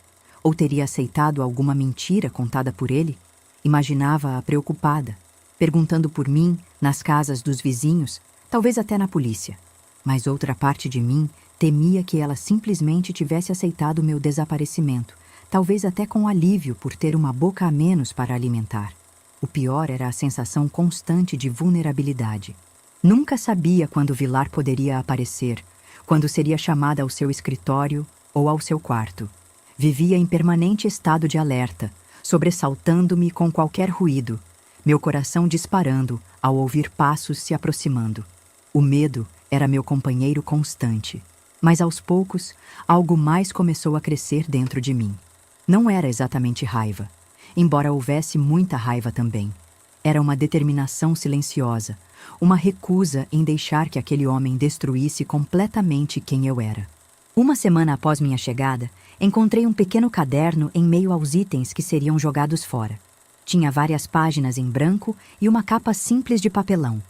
Ou teria aceitado alguma mentira contada por ele? Imaginava-a preocupada, perguntando por mim nas casas dos vizinhos, talvez até na polícia. Mas outra parte de mim temia que ela simplesmente tivesse aceitado meu desaparecimento, talvez até com alívio por ter uma boca a menos para alimentar. O pior era a sensação constante de vulnerabilidade. Nunca sabia quando Vilar poderia aparecer, quando seria chamada ao seu escritório ou ao seu quarto. Vivia em permanente estado de alerta, sobressaltando-me com qualquer ruído, meu coração disparando ao ouvir passos se aproximando. O medo era meu companheiro constante. Mas aos poucos, algo mais começou a crescer dentro de mim. Não era exatamente raiva, embora houvesse muita raiva também. Era uma determinação silenciosa, uma recusa em deixar que aquele homem destruísse completamente quem eu era. Uma semana após minha chegada, encontrei um pequeno caderno em meio aos itens que seriam jogados fora. Tinha várias páginas em branco e uma capa simples de papelão.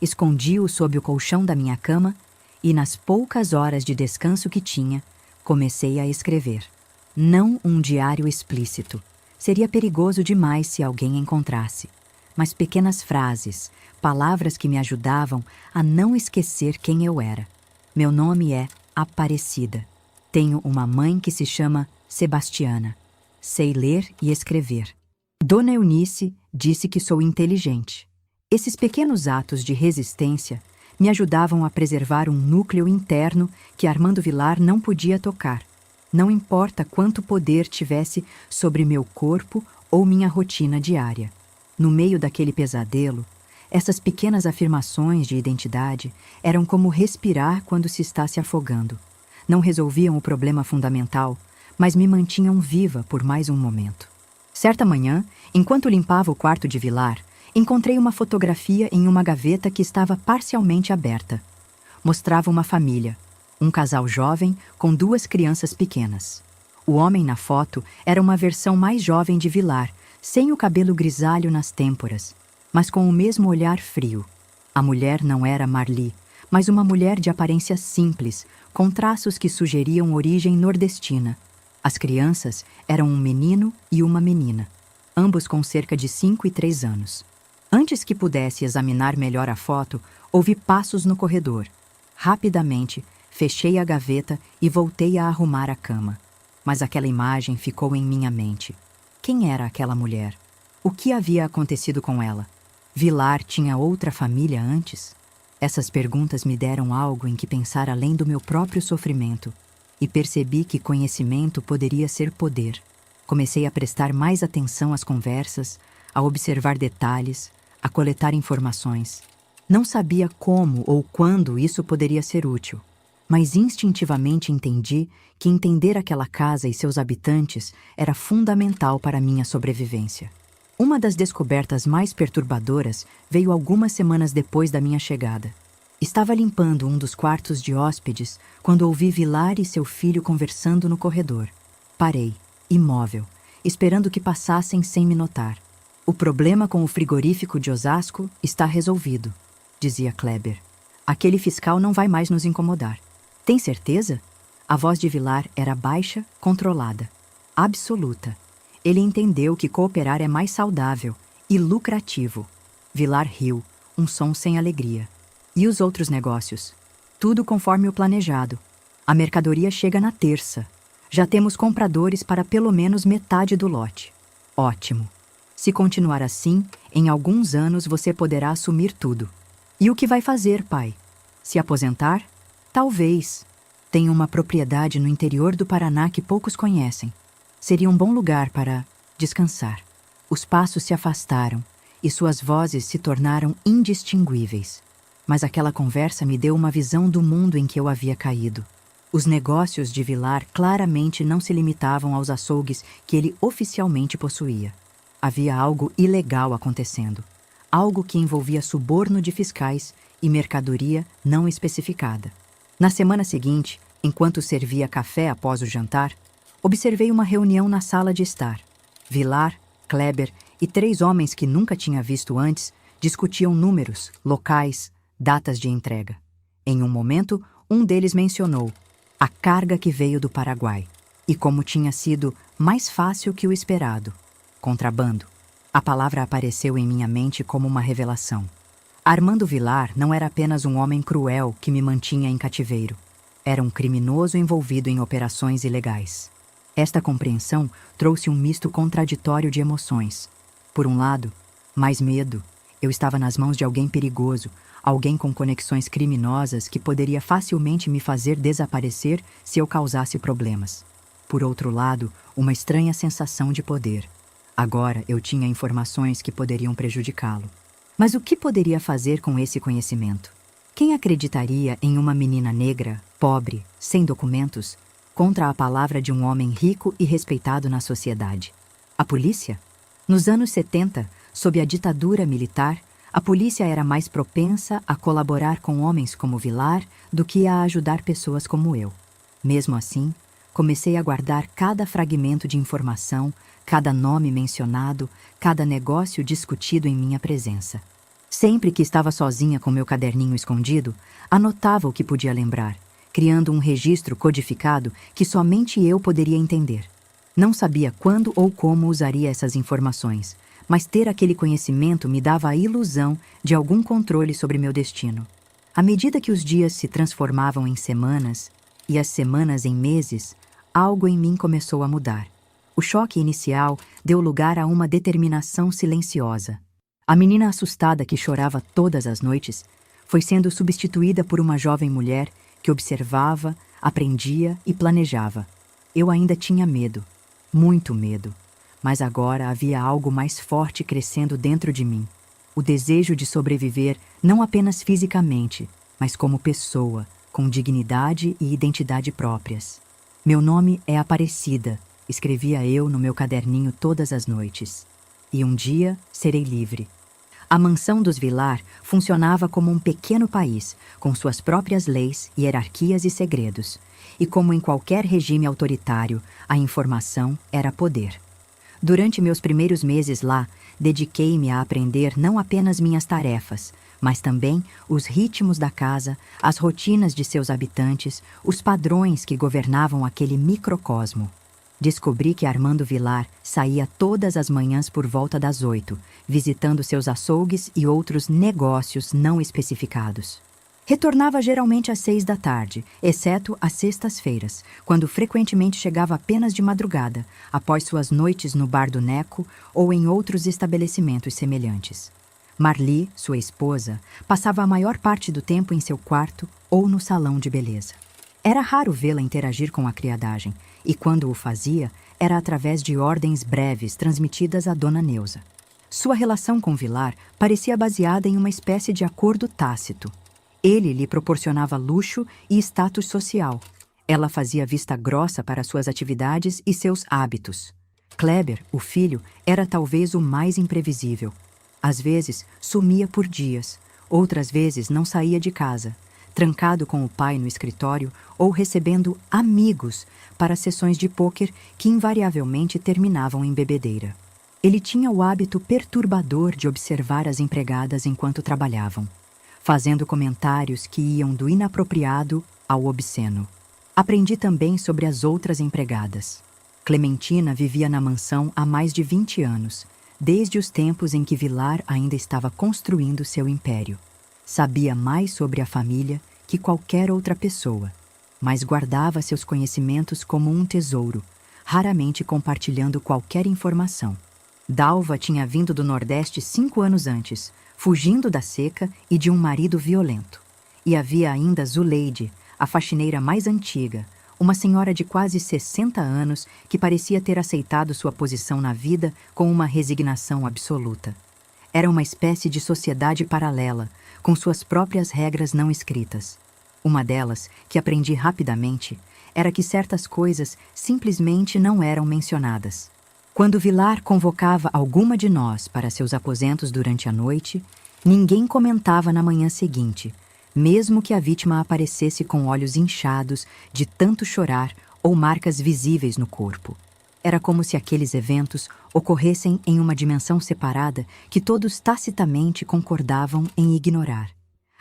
Escondi-o sob o colchão da minha cama e, nas poucas horas de descanso que tinha, comecei a escrever. Não um diário explícito. Seria perigoso demais se alguém encontrasse. Mas pequenas frases, palavras que me ajudavam a não esquecer quem eu era. Meu nome é Aparecida. Tenho uma mãe que se chama Sebastiana. Sei ler e escrever. Dona Eunice disse que sou inteligente. Esses pequenos atos de resistência me ajudavam a preservar um núcleo interno que Armando Vilar não podia tocar. Não importa quanto poder tivesse sobre meu corpo ou minha rotina diária. No meio daquele pesadelo, essas pequenas afirmações de identidade eram como respirar quando se está se afogando. Não resolviam o problema fundamental, mas me mantinham viva por mais um momento. Certa manhã, enquanto limpava o quarto de Vilar, encontrei uma fotografia em uma gaveta que estava parcialmente aberta. Mostrava uma família, um casal jovem com 2 crianças pequenas. O homem na foto era uma versão mais jovem de Vilar, sem o cabelo grisalho nas têmporas, mas com o mesmo olhar frio. A mulher não era Marli, mas uma mulher de aparência simples, com traços que sugeriam origem nordestina. As crianças eram um menino e uma menina, ambos com cerca de 5 e 3 anos. Antes que pudesse examinar melhor a foto, ouvi passos no corredor. Rapidamente, fechei a gaveta e voltei a arrumar a cama. Mas aquela imagem ficou em minha mente. Quem era aquela mulher? O que havia acontecido com ela? Vilar tinha outra família antes? Essas perguntas me deram algo em que pensar além do meu próprio sofrimento, e percebi que conhecimento poderia ser poder. Comecei a prestar mais atenção às conversas, a observar detalhes, a coletar informações. Não sabia como ou quando isso poderia ser útil, mas instintivamente entendi que entender aquela casa e seus habitantes era fundamental para minha sobrevivência. Uma das descobertas mais perturbadoras veio algumas semanas depois da minha chegada. Estava limpando um dos quartos de hóspedes quando ouvi Vilar e seu filho conversando no corredor. Parei, imóvel, esperando que passassem sem me notar. O problema com o frigorífico de Osasco está resolvido, dizia Kleber. Aquele fiscal não vai mais nos incomodar. Tem certeza? A voz de Vilar era baixa, controlada. Absoluta. Ele entendeu que cooperar é mais saudável e lucrativo. Vilar riu, um som sem alegria. E os outros negócios? Tudo conforme o planejado. A mercadoria chega na terça. Já temos compradores para pelo menos metade do lote. Ótimo. Se continuar assim, em alguns anos você poderá assumir tudo. E o que vai fazer, pai? Se aposentar? Talvez. Tenho uma propriedade no interior do Paraná que poucos conhecem. Seria um bom lugar para descansar. Os passos se afastaram e suas vozes se tornaram indistinguíveis. Mas aquela conversa me deu uma visão do mundo em que eu havia caído. Os negócios de Vilar claramente não se limitavam aos açougues que ele oficialmente possuía. Havia algo ilegal acontecendo. Algo que envolvia suborno de fiscais e mercadoria não especificada. Na semana seguinte, enquanto servia café após o jantar, observei uma reunião na sala de estar. Vilar, Kleber e 3 homens que nunca tinha visto antes discutiam números, locais, datas de entrega. Em um momento, um deles mencionou a carga que veio do Paraguai e como tinha sido mais fácil que o esperado. Contrabando. A palavra apareceu em minha mente como uma revelação. Armando Vilar não era apenas um homem cruel que me mantinha em cativeiro. Era um criminoso envolvido em operações ilegais. Esta compreensão trouxe um misto contraditório de emoções. Por um lado, mais medo. Eu estava nas mãos de alguém perigoso, alguém com conexões criminosas que poderia facilmente me fazer desaparecer se eu causasse problemas. Por outro lado, uma estranha sensação de poder. Agora eu tinha informações que poderiam prejudicá-lo. Mas o que poderia fazer com esse conhecimento? Quem acreditaria em uma menina negra, pobre, sem documentos, contra a palavra de um homem rico e respeitado na sociedade? A polícia? Nos anos 70, sob a ditadura militar, a polícia era mais propensa a colaborar com homens como Vilar do que a ajudar pessoas como eu. Mesmo assim, comecei a guardar cada fragmento de informação, cada nome mencionado, cada negócio discutido em minha presença. Sempre que estava sozinha com meu caderninho escondido, anotava o que podia lembrar, criando um registro codificado que somente eu poderia entender. Não sabia quando ou como usaria essas informações, mas ter aquele conhecimento me dava a ilusão de algum controle sobre meu destino. À medida que os dias se transformavam em semanas e as semanas em meses, algo em mim começou a mudar. O choque inicial deu lugar a uma determinação silenciosa. A menina assustada que chorava todas as noites foi sendo substituída por uma jovem mulher que observava, aprendia e planejava. Eu ainda tinha medo, muito medo, mas agora havia algo mais forte crescendo dentro de mim. O desejo de sobreviver não apenas fisicamente, mas como pessoa, com dignidade e identidade próprias. Meu nome é Aparecida, escrevia eu no meu caderninho todas as noites. E um dia serei livre. A mansão dos Vilar funcionava como um pequeno país, com suas próprias leis, hierarquias e segredos. E como em qualquer regime autoritário, a informação era poder. Durante meus primeiros meses lá, dediquei-me a aprender não apenas minhas tarefas, mas também os ritmos da casa, as rotinas de seus habitantes, os padrões que governavam aquele microcosmo. Descobri que Armando Vilar saía todas as manhãs por volta das 8, visitando seus açougues e outros negócios não especificados. Retornava geralmente às 6 da tarde, exceto às sextas-feiras, quando frequentemente chegava apenas de madrugada, após suas noites no bar do Neco ou em outros estabelecimentos semelhantes. Marli, sua esposa, passava a maior parte do tempo em seu quarto ou no salão de beleza. Era raro vê-la interagir com a criadagem, e quando o fazia, era através de ordens breves transmitidas à dona Neuza. Sua relação com Vilar parecia baseada em uma espécie de acordo tácito. Ele lhe proporcionava luxo e status social. Ela fazia vista grossa para suas atividades e seus hábitos. Kleber, o filho, era talvez o mais imprevisível. Às vezes, sumia por dias, outras vezes não saía de casa, trancado com o pai no escritório ou recebendo amigos para sessões de pôquer que invariavelmente terminavam em bebedeira. Ele tinha o hábito perturbador de observar as empregadas enquanto trabalhavam, fazendo comentários que iam do inapropriado ao obsceno. Aprendi também sobre as outras empregadas. Clementina vivia na mansão há mais de 20 anos, desde os tempos em que Vilar ainda estava construindo seu império. Sabia mais sobre a família que qualquer outra pessoa, mas guardava seus conhecimentos como um tesouro, raramente compartilhando qualquer informação. Dalva tinha vindo do Nordeste 5 anos antes, fugindo da seca e de um marido violento. E havia ainda Zuleide, a faxineira mais antiga, uma senhora de quase 60 anos que parecia ter aceitado sua posição na vida com uma resignação absoluta. Era uma espécie de sociedade paralela, com suas próprias regras não escritas. Uma delas, que aprendi rapidamente, era que certas coisas simplesmente não eram mencionadas. Quando Vilar convocava alguma de nós para seus aposentos durante a noite, ninguém comentava na manhã seguinte, mesmo que a vítima aparecesse com olhos inchados de tanto chorar ou marcas visíveis no corpo. Era como se aqueles eventos ocorressem em uma dimensão separada que todos tacitamente concordavam em ignorar.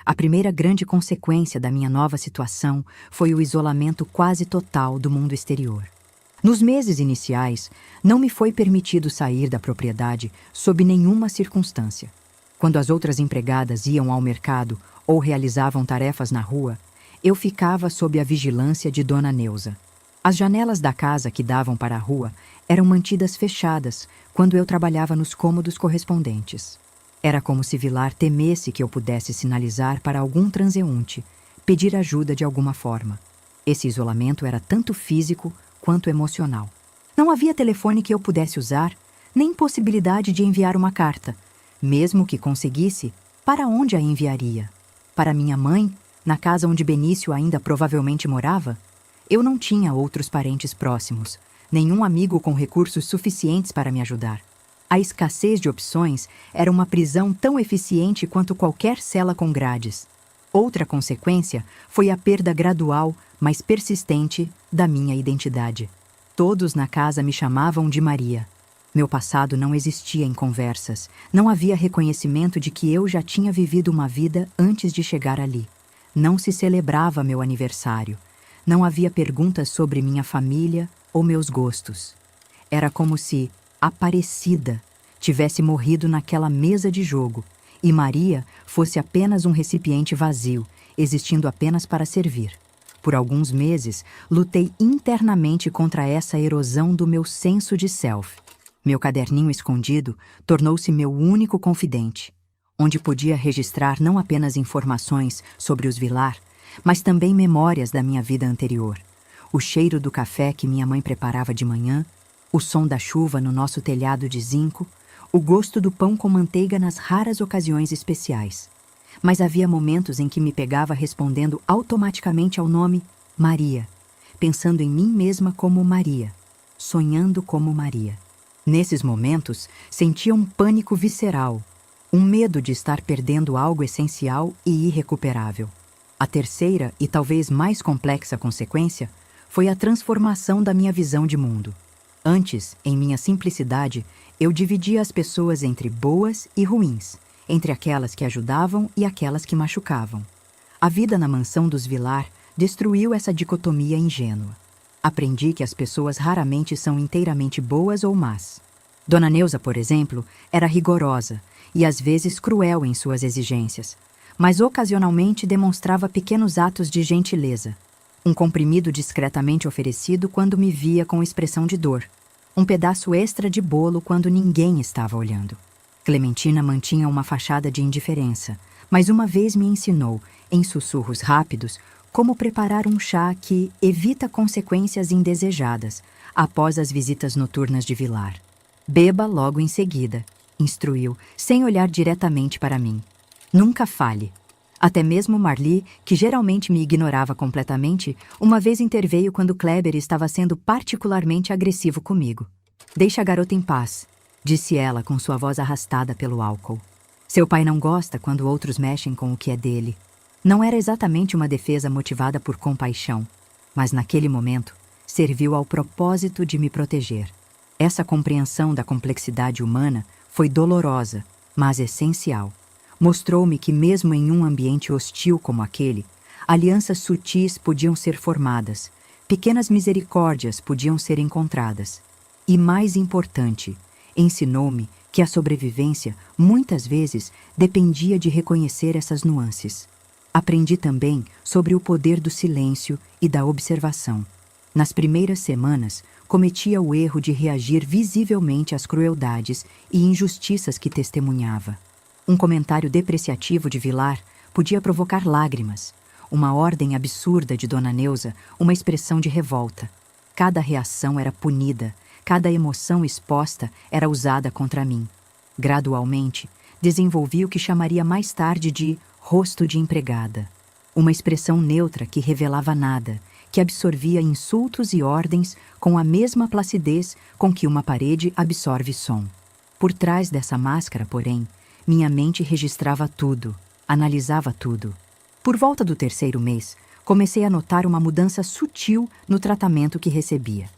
A primeira grande consequência da minha nova situação foi o isolamento quase total do mundo exterior. Nos meses iniciais, não me foi permitido sair da propriedade sob nenhuma circunstância. Quando as outras empregadas iam ao mercado ou realizavam tarefas na rua, eu ficava sob a vigilância de Dona Neuza. As janelas da casa que davam para a rua eram mantidas fechadas quando eu trabalhava nos cômodos correspondentes. Era como se Vilar temesse que eu pudesse sinalizar para algum transeunte, pedir ajuda de alguma forma. Esse isolamento era tanto físico quanto emocional. Não havia telefone que eu pudesse usar, nem possibilidade de enviar uma carta. Mesmo que conseguisse, para onde a enviaria? Para minha mãe, na casa onde Benício ainda provavelmente morava? Eu não tinha outros parentes próximos, nenhum amigo com recursos suficientes para me ajudar. A escassez de opções era uma prisão tão eficiente quanto qualquer cela com grades. Outra consequência foi a perda gradual, mas persistente, da minha identidade. Todos na casa me chamavam de Maria. Meu passado não existia em conversas. Não havia reconhecimento de que eu já tinha vivido uma vida antes de chegar ali. Não se celebrava meu aniversário. Não havia perguntas sobre minha família ou meus gostos. Era como se Aparecida tivesse morrido naquela mesa de jogo e Maria fosse apenas um recipiente vazio, existindo apenas para servir. Por alguns meses, lutei internamente contra essa erosão do meu senso de self. Meu caderninho escondido tornou-se meu único confidente, onde podia registrar não apenas informações sobre os Vilar, mas também memórias da minha vida anterior. O cheiro do café que minha mãe preparava de manhã, o som da chuva no nosso telhado de zinco, o gosto do pão com manteiga nas raras ocasiões especiais. Mas havia momentos em que me pegava respondendo automaticamente ao nome Maria, pensando em mim mesma como Maria, sonhando como Maria. Nesses momentos, sentia um pânico visceral, um medo de estar perdendo algo essencial e irrecuperável. A terceira e talvez mais complexa consequência foi a transformação da minha visão de mundo. Antes, em minha simplicidade, eu dividia as pessoas entre boas e ruins, entre aquelas que ajudavam e aquelas que machucavam. A vida na mansão dos Vilar destruiu essa dicotomia ingênua. Aprendi que as pessoas raramente são inteiramente boas ou más. Dona Neuza, por exemplo, era rigorosa e às vezes cruel em suas exigências, mas ocasionalmente demonstrava pequenos atos de gentileza. Um comprimido discretamente oferecido quando me via com expressão de dor. Um pedaço extra de bolo quando ninguém estava olhando. Clementina mantinha uma fachada de indiferença, mas uma vez me ensinou, em sussurros rápidos, como preparar um chá que evita consequências indesejadas após as visitas noturnas de Vilar. Beba logo em seguida, instruiu, sem olhar diretamente para mim. Nunca falhe. Até mesmo Marli, que geralmente me ignorava completamente, uma vez interveio quando Kleber estava sendo particularmente agressivo comigo. "Deixa a garota em paz", disse ela com sua voz arrastada pelo álcool. Seu pai não gosta quando outros mexem com o que é dele. Não era exatamente uma defesa motivada por compaixão, mas naquele momento serviu ao propósito de me proteger. Essa compreensão da complexidade humana foi dolorosa, mas essencial. Mostrou-me que mesmo em um ambiente hostil como aquele, alianças sutis podiam ser formadas, pequenas misericórdias podiam ser encontradas. E mais importante, ensinou-me que a sobrevivência, muitas vezes, dependia de reconhecer essas nuances. Aprendi também sobre o poder do silêncio e da observação. Nas primeiras semanas, cometia o erro de reagir visivelmente às crueldades e injustiças que testemunhava. Um comentário depreciativo de Vilar podia provocar lágrimas. Uma ordem absurda de Dona Neuza, uma expressão de revolta. Cada reação era punida, cada emoção exposta era usada contra mim. Gradualmente, desenvolvi o que chamaria mais tarde de rosto de empregada. Uma expressão neutra que revelava nada, que absorvia insultos e ordens com a mesma placidez com que uma parede absorve som. Por trás dessa máscara, porém, minha mente registrava tudo, analisava tudo. Por volta do terceiro mês, comecei a notar uma mudança sutil no tratamento que recebia.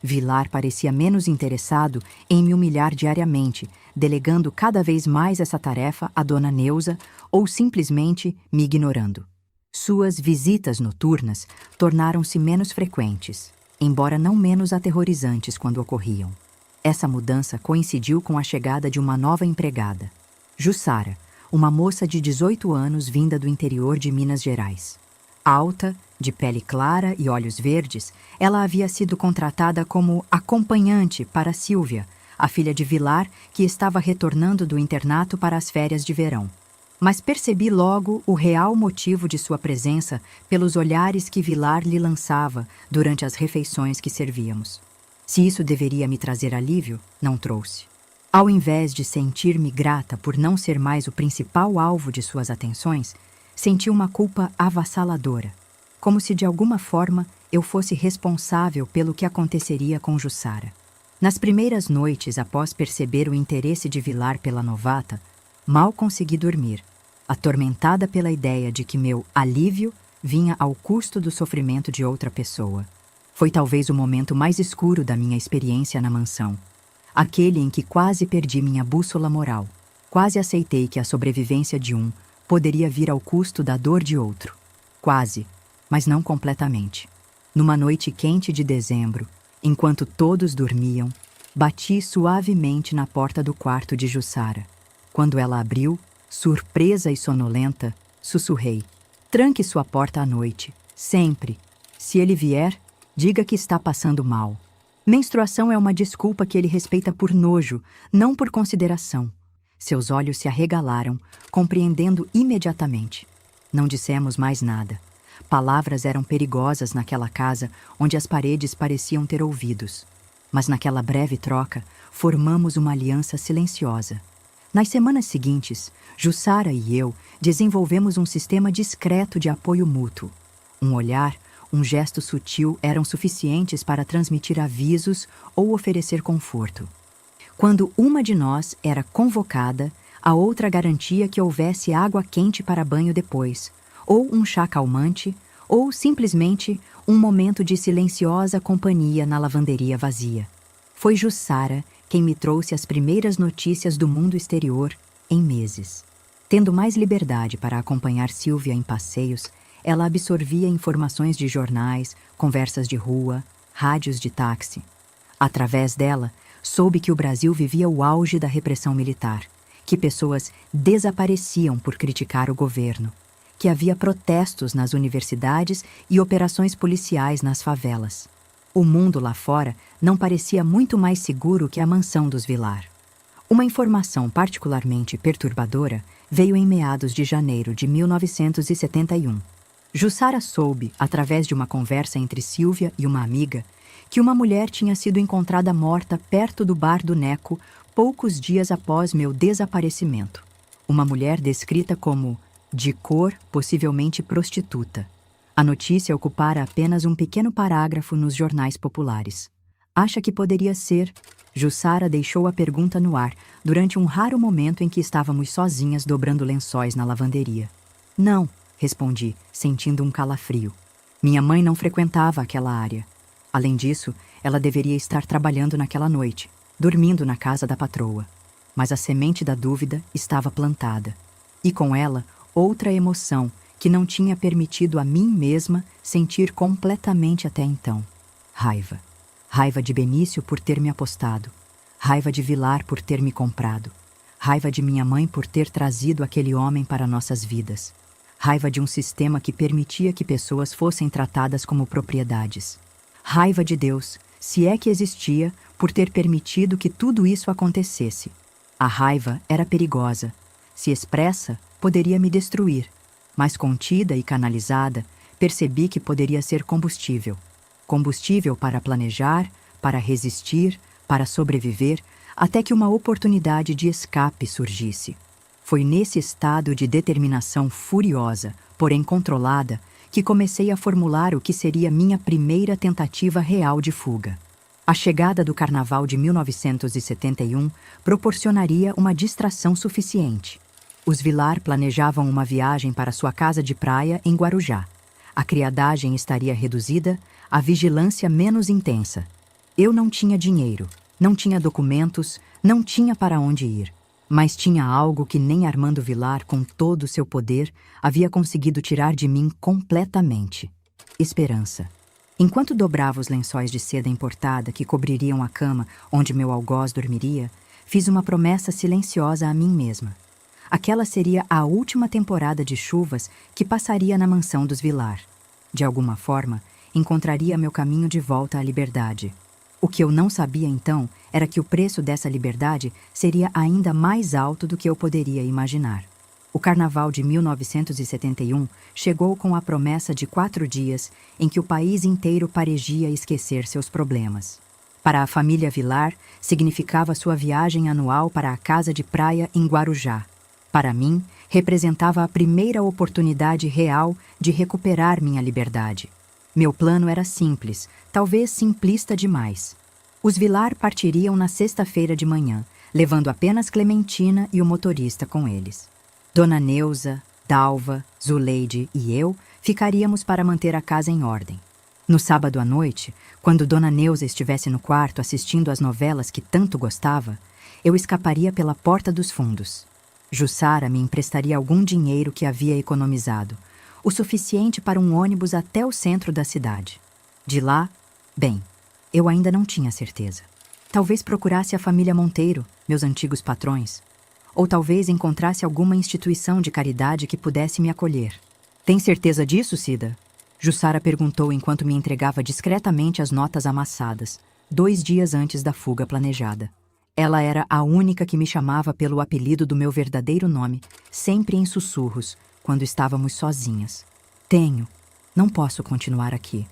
Vilar parecia menos interessado em me humilhar diariamente, delegando cada vez mais essa tarefa à dona Neuza ou simplesmente me ignorando. Suas visitas noturnas tornaram-se menos frequentes, embora não menos aterrorizantes quando ocorriam. Essa mudança coincidiu com a chegada de uma nova empregada, Jussara, uma moça de 18 anos vinda do interior de Minas Gerais. Alta, de pele clara e olhos verdes, ela havia sido contratada como acompanhante para Silvia, a filha de Vilar, que estava retornando do internato para as férias de verão. Mas percebi logo o real motivo de sua presença pelos olhares que Vilar lhe lançava durante as refeições que servíamos. Se isso deveria me trazer alívio, não trouxe. Ao invés de sentir-me grata por não ser mais o principal alvo de suas atenções, senti uma culpa avassaladora, como se de alguma forma eu fosse responsável pelo que aconteceria com Jussara. Nas primeiras noites após perceber o interesse de Vilar pela novata, mal consegui dormir, atormentada pela ideia de que meu alívio vinha ao custo do sofrimento de outra pessoa. Foi talvez o momento mais escuro da minha experiência na mansão. Aquele em que quase perdi minha bússola moral. Quase aceitei que a sobrevivência de um poderia vir ao custo da dor de outro. Quase, mas não completamente. Numa noite quente de dezembro, enquanto todos dormiam, bati suavemente na porta do quarto de Jussara. Quando ela abriu, surpresa e sonolenta, sussurrei: "Tranque sua porta à noite, sempre. Se ele vier, diga que está passando mal." Menstruação é uma desculpa que ele respeita por nojo, não por consideração. Seus olhos se arregalaram, compreendendo imediatamente. Não dissemos mais nada. Palavras eram perigosas naquela casa onde as paredes pareciam ter ouvidos. Mas naquela breve troca, formamos uma aliança silenciosa. Nas semanas seguintes, Jussara e eu desenvolvemos um sistema discreto de apoio mútuo. Um olhar, um gesto sutil eram suficientes para transmitir avisos ou oferecer conforto. Quando uma de nós era convocada, a outra garantia que houvesse água quente para banho depois, ou um chá calmante, ou simplesmente um momento de silenciosa companhia na lavanderia vazia. Foi Jussara quem me trouxe as primeiras notícias do mundo exterior em meses. Tendo mais liberdade para acompanhar Silvia em passeios, ela absorvia informações de jornais, conversas de rua, rádios de táxi. Através dela, soube que o Brasil vivia o auge da repressão militar, que pessoas desapareciam por criticar o governo, que havia protestos nas universidades e operações policiais nas favelas. O mundo lá fora não parecia muito mais seguro que a mansão dos Vilar. Uma informação particularmente perturbadora veio em meados de janeiro de 1971. Jussara soube, através de uma conversa entre Silvia e uma amiga, que uma mulher tinha sido encontrada morta perto do bar do Neco poucos dias após meu desaparecimento. Uma mulher descrita como de cor, possivelmente prostituta. A notícia ocupara apenas um pequeno parágrafo nos jornais populares. Acha que poderia ser? Jussara deixou a pergunta no ar, durante um raro momento em que estávamos sozinhas dobrando lençóis na lavanderia. Não, respondi, sentindo um calafrio. Minha mãe não frequentava aquela área. Além disso, ela deveria estar trabalhando naquela noite, dormindo na casa da patroa. Mas a semente da dúvida estava plantada. E com ela, outra emoção que não tinha permitido a mim mesma sentir completamente até então. Raiva. Raiva de Benício por ter me apostado. Raiva de Vilar por ter me comprado. Raiva de minha mãe por ter trazido aquele homem para nossas vidas. Raiva de um sistema que permitia que pessoas fossem tratadas como propriedades. Raiva de Deus, se é que existia, por ter permitido que tudo isso acontecesse. A raiva era perigosa. Se expressa, poderia me destruir. Mas contida e canalizada, percebi que poderia ser combustível. Combustível para planejar, para resistir, para sobreviver, até que uma oportunidade de escape surgisse. Foi nesse estado de determinação furiosa, porém controlada, que comecei a formular o que seria minha primeira tentativa real de fuga. A chegada do Carnaval de 1971 proporcionaria uma distração suficiente. Os Vilar planejavam uma viagem para sua casa de praia em Guarujá. A criadagem estaria reduzida, a vigilância menos intensa. Eu não tinha dinheiro, não tinha documentos, não tinha para onde ir. Mas tinha algo que nem Armando Vilar, com todo o seu poder, havia conseguido tirar de mim completamente: esperança. Enquanto dobrava os lençóis de seda importada que cobririam a cama onde meu algoz dormiria, fiz uma promessa silenciosa a mim mesma. Aquela seria a última temporada de chuvas que passaria na mansão dos Vilar. De alguma forma, encontraria meu caminho de volta à liberdade. O que eu não sabia então era que o preço dessa liberdade seria ainda mais alto do que eu poderia imaginar. O Carnaval de 1971 chegou com a promessa de 4 dias em que o país inteiro parecia esquecer seus problemas. Para a família Vilar, significava sua viagem anual para a casa de praia em Guarujá. Para mim, representava a primeira oportunidade real de recuperar minha liberdade. Meu plano era simples, talvez simplista demais. Os Vilar partiriam na sexta-feira de manhã, levando apenas Clementina e o motorista com eles. Dona Neuza, Dalva, Zuleide e eu ficaríamos para manter a casa em ordem. No sábado à noite, quando Dona Neuza estivesse no quarto assistindo às novelas que tanto gostava, eu escaparia pela porta dos fundos. Jussara me emprestaria algum dinheiro que havia economizado, o suficiente para um ônibus até o centro da cidade. De lá, bem, eu ainda não tinha certeza. Talvez procurasse a família Monteiro, meus antigos patrões. Ou talvez encontrasse alguma instituição de caridade que pudesse me acolher. Tem certeza disso, Cida? Jussara perguntou enquanto me entregava discretamente as notas amassadas, 2 dias antes da fuga planejada. Ela era a única que me chamava pelo apelido do meu verdadeiro nome, sempre em sussurros, quando estávamos sozinhas. Tenho. Não posso continuar aqui.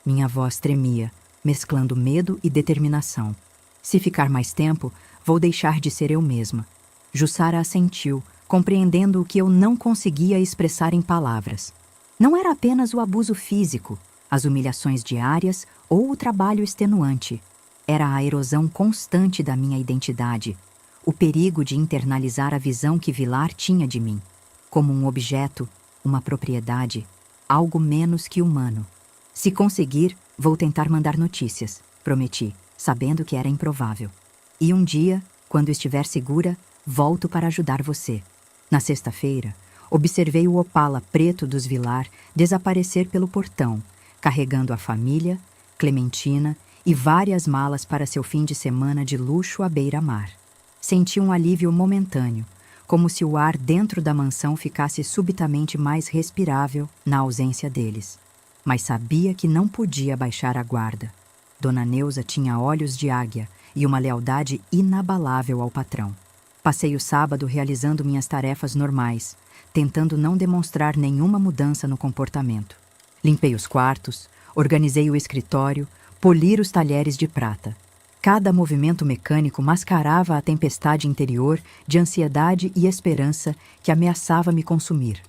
Minha voz tremia, mesclando medo e determinação. Se ficar mais tempo, vou deixar de ser eu mesma. Jussara assentiu, compreendendo o que eu não conseguia expressar em palavras. Não era apenas o abuso físico, as humilhações diárias ou o trabalho extenuante. Era a erosão constante da minha identidade, o perigo de internalizar a visão que Vilar tinha de mim, como um objeto, uma propriedade, algo menos que humano. Se conseguir, vou tentar mandar notícias, prometi, sabendo que era improvável. E um dia, quando estiver segura, volto para ajudar você. Na sexta-feira, observei o Opala preto dos Vilar desaparecer pelo portão, carregando a família, Clementina e várias malas para seu fim de semana de luxo à beira-mar. Senti um alívio momentâneo, como se o ar dentro da mansão ficasse subitamente mais respirável na ausência deles. Mas sabia que não podia baixar a guarda. Dona Neuza tinha olhos de águia e uma lealdade inabalável ao patrão. Passei o sábado realizando minhas tarefas normais, tentando não demonstrar nenhuma mudança no comportamento. Limpei os quartos, organizei o escritório, poli os talheres de prata. Cada movimento mecânico mascarava a tempestade interior de ansiedade e esperança que ameaçava me consumir.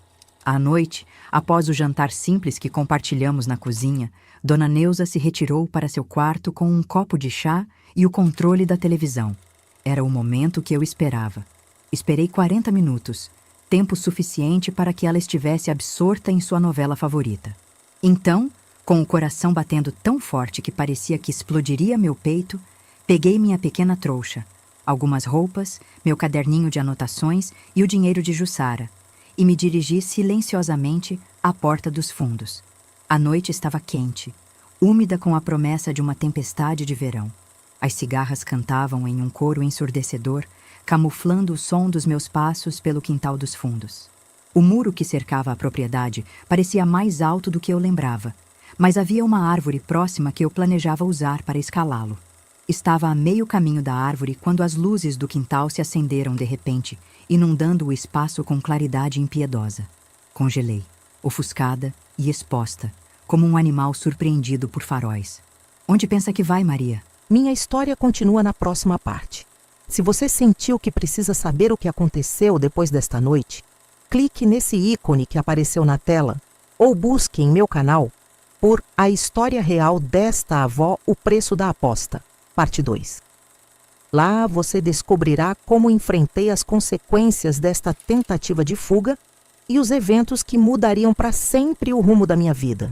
À noite, após o jantar simples que compartilhamos na cozinha, Dona Neuza se retirou para seu quarto com um copo de chá e o controle da televisão. Era o momento que eu esperava. Esperei 40 minutos, tempo suficiente para que ela estivesse absorta em sua novela favorita. Então, com o coração batendo tão forte que parecia que explodiria meu peito, peguei minha pequena trouxa, algumas roupas, meu caderninho de anotações e o dinheiro de Jussara, e me dirigi silenciosamente à porta dos fundos. A noite estava quente, úmida com a promessa de uma tempestade de verão. As cigarras cantavam em um coro ensurdecedor, camuflando o som dos meus passos pelo quintal dos fundos. O muro que cercava a propriedade parecia mais alto do que eu lembrava, mas havia uma árvore próxima que eu planejava usar para escalá-lo. Estava a meio caminho da árvore quando as luzes do quintal se acenderam de repente, inundando o espaço com claridade impiedosa. Congelei, ofuscada e exposta, como um animal surpreendido por faróis. Onde pensa que vai, Maria? Minha história continua na próxima parte. Se você sentiu que precisa saber o que aconteceu depois desta noite, clique nesse ícone que apareceu na tela ou busque em meu canal por A História Real desta Avó, o Preço da Aposta, parte 2. Lá você descobrirá como enfrentei as consequências desta tentativa de fuga e os eventos que mudariam para sempre o rumo da minha vida.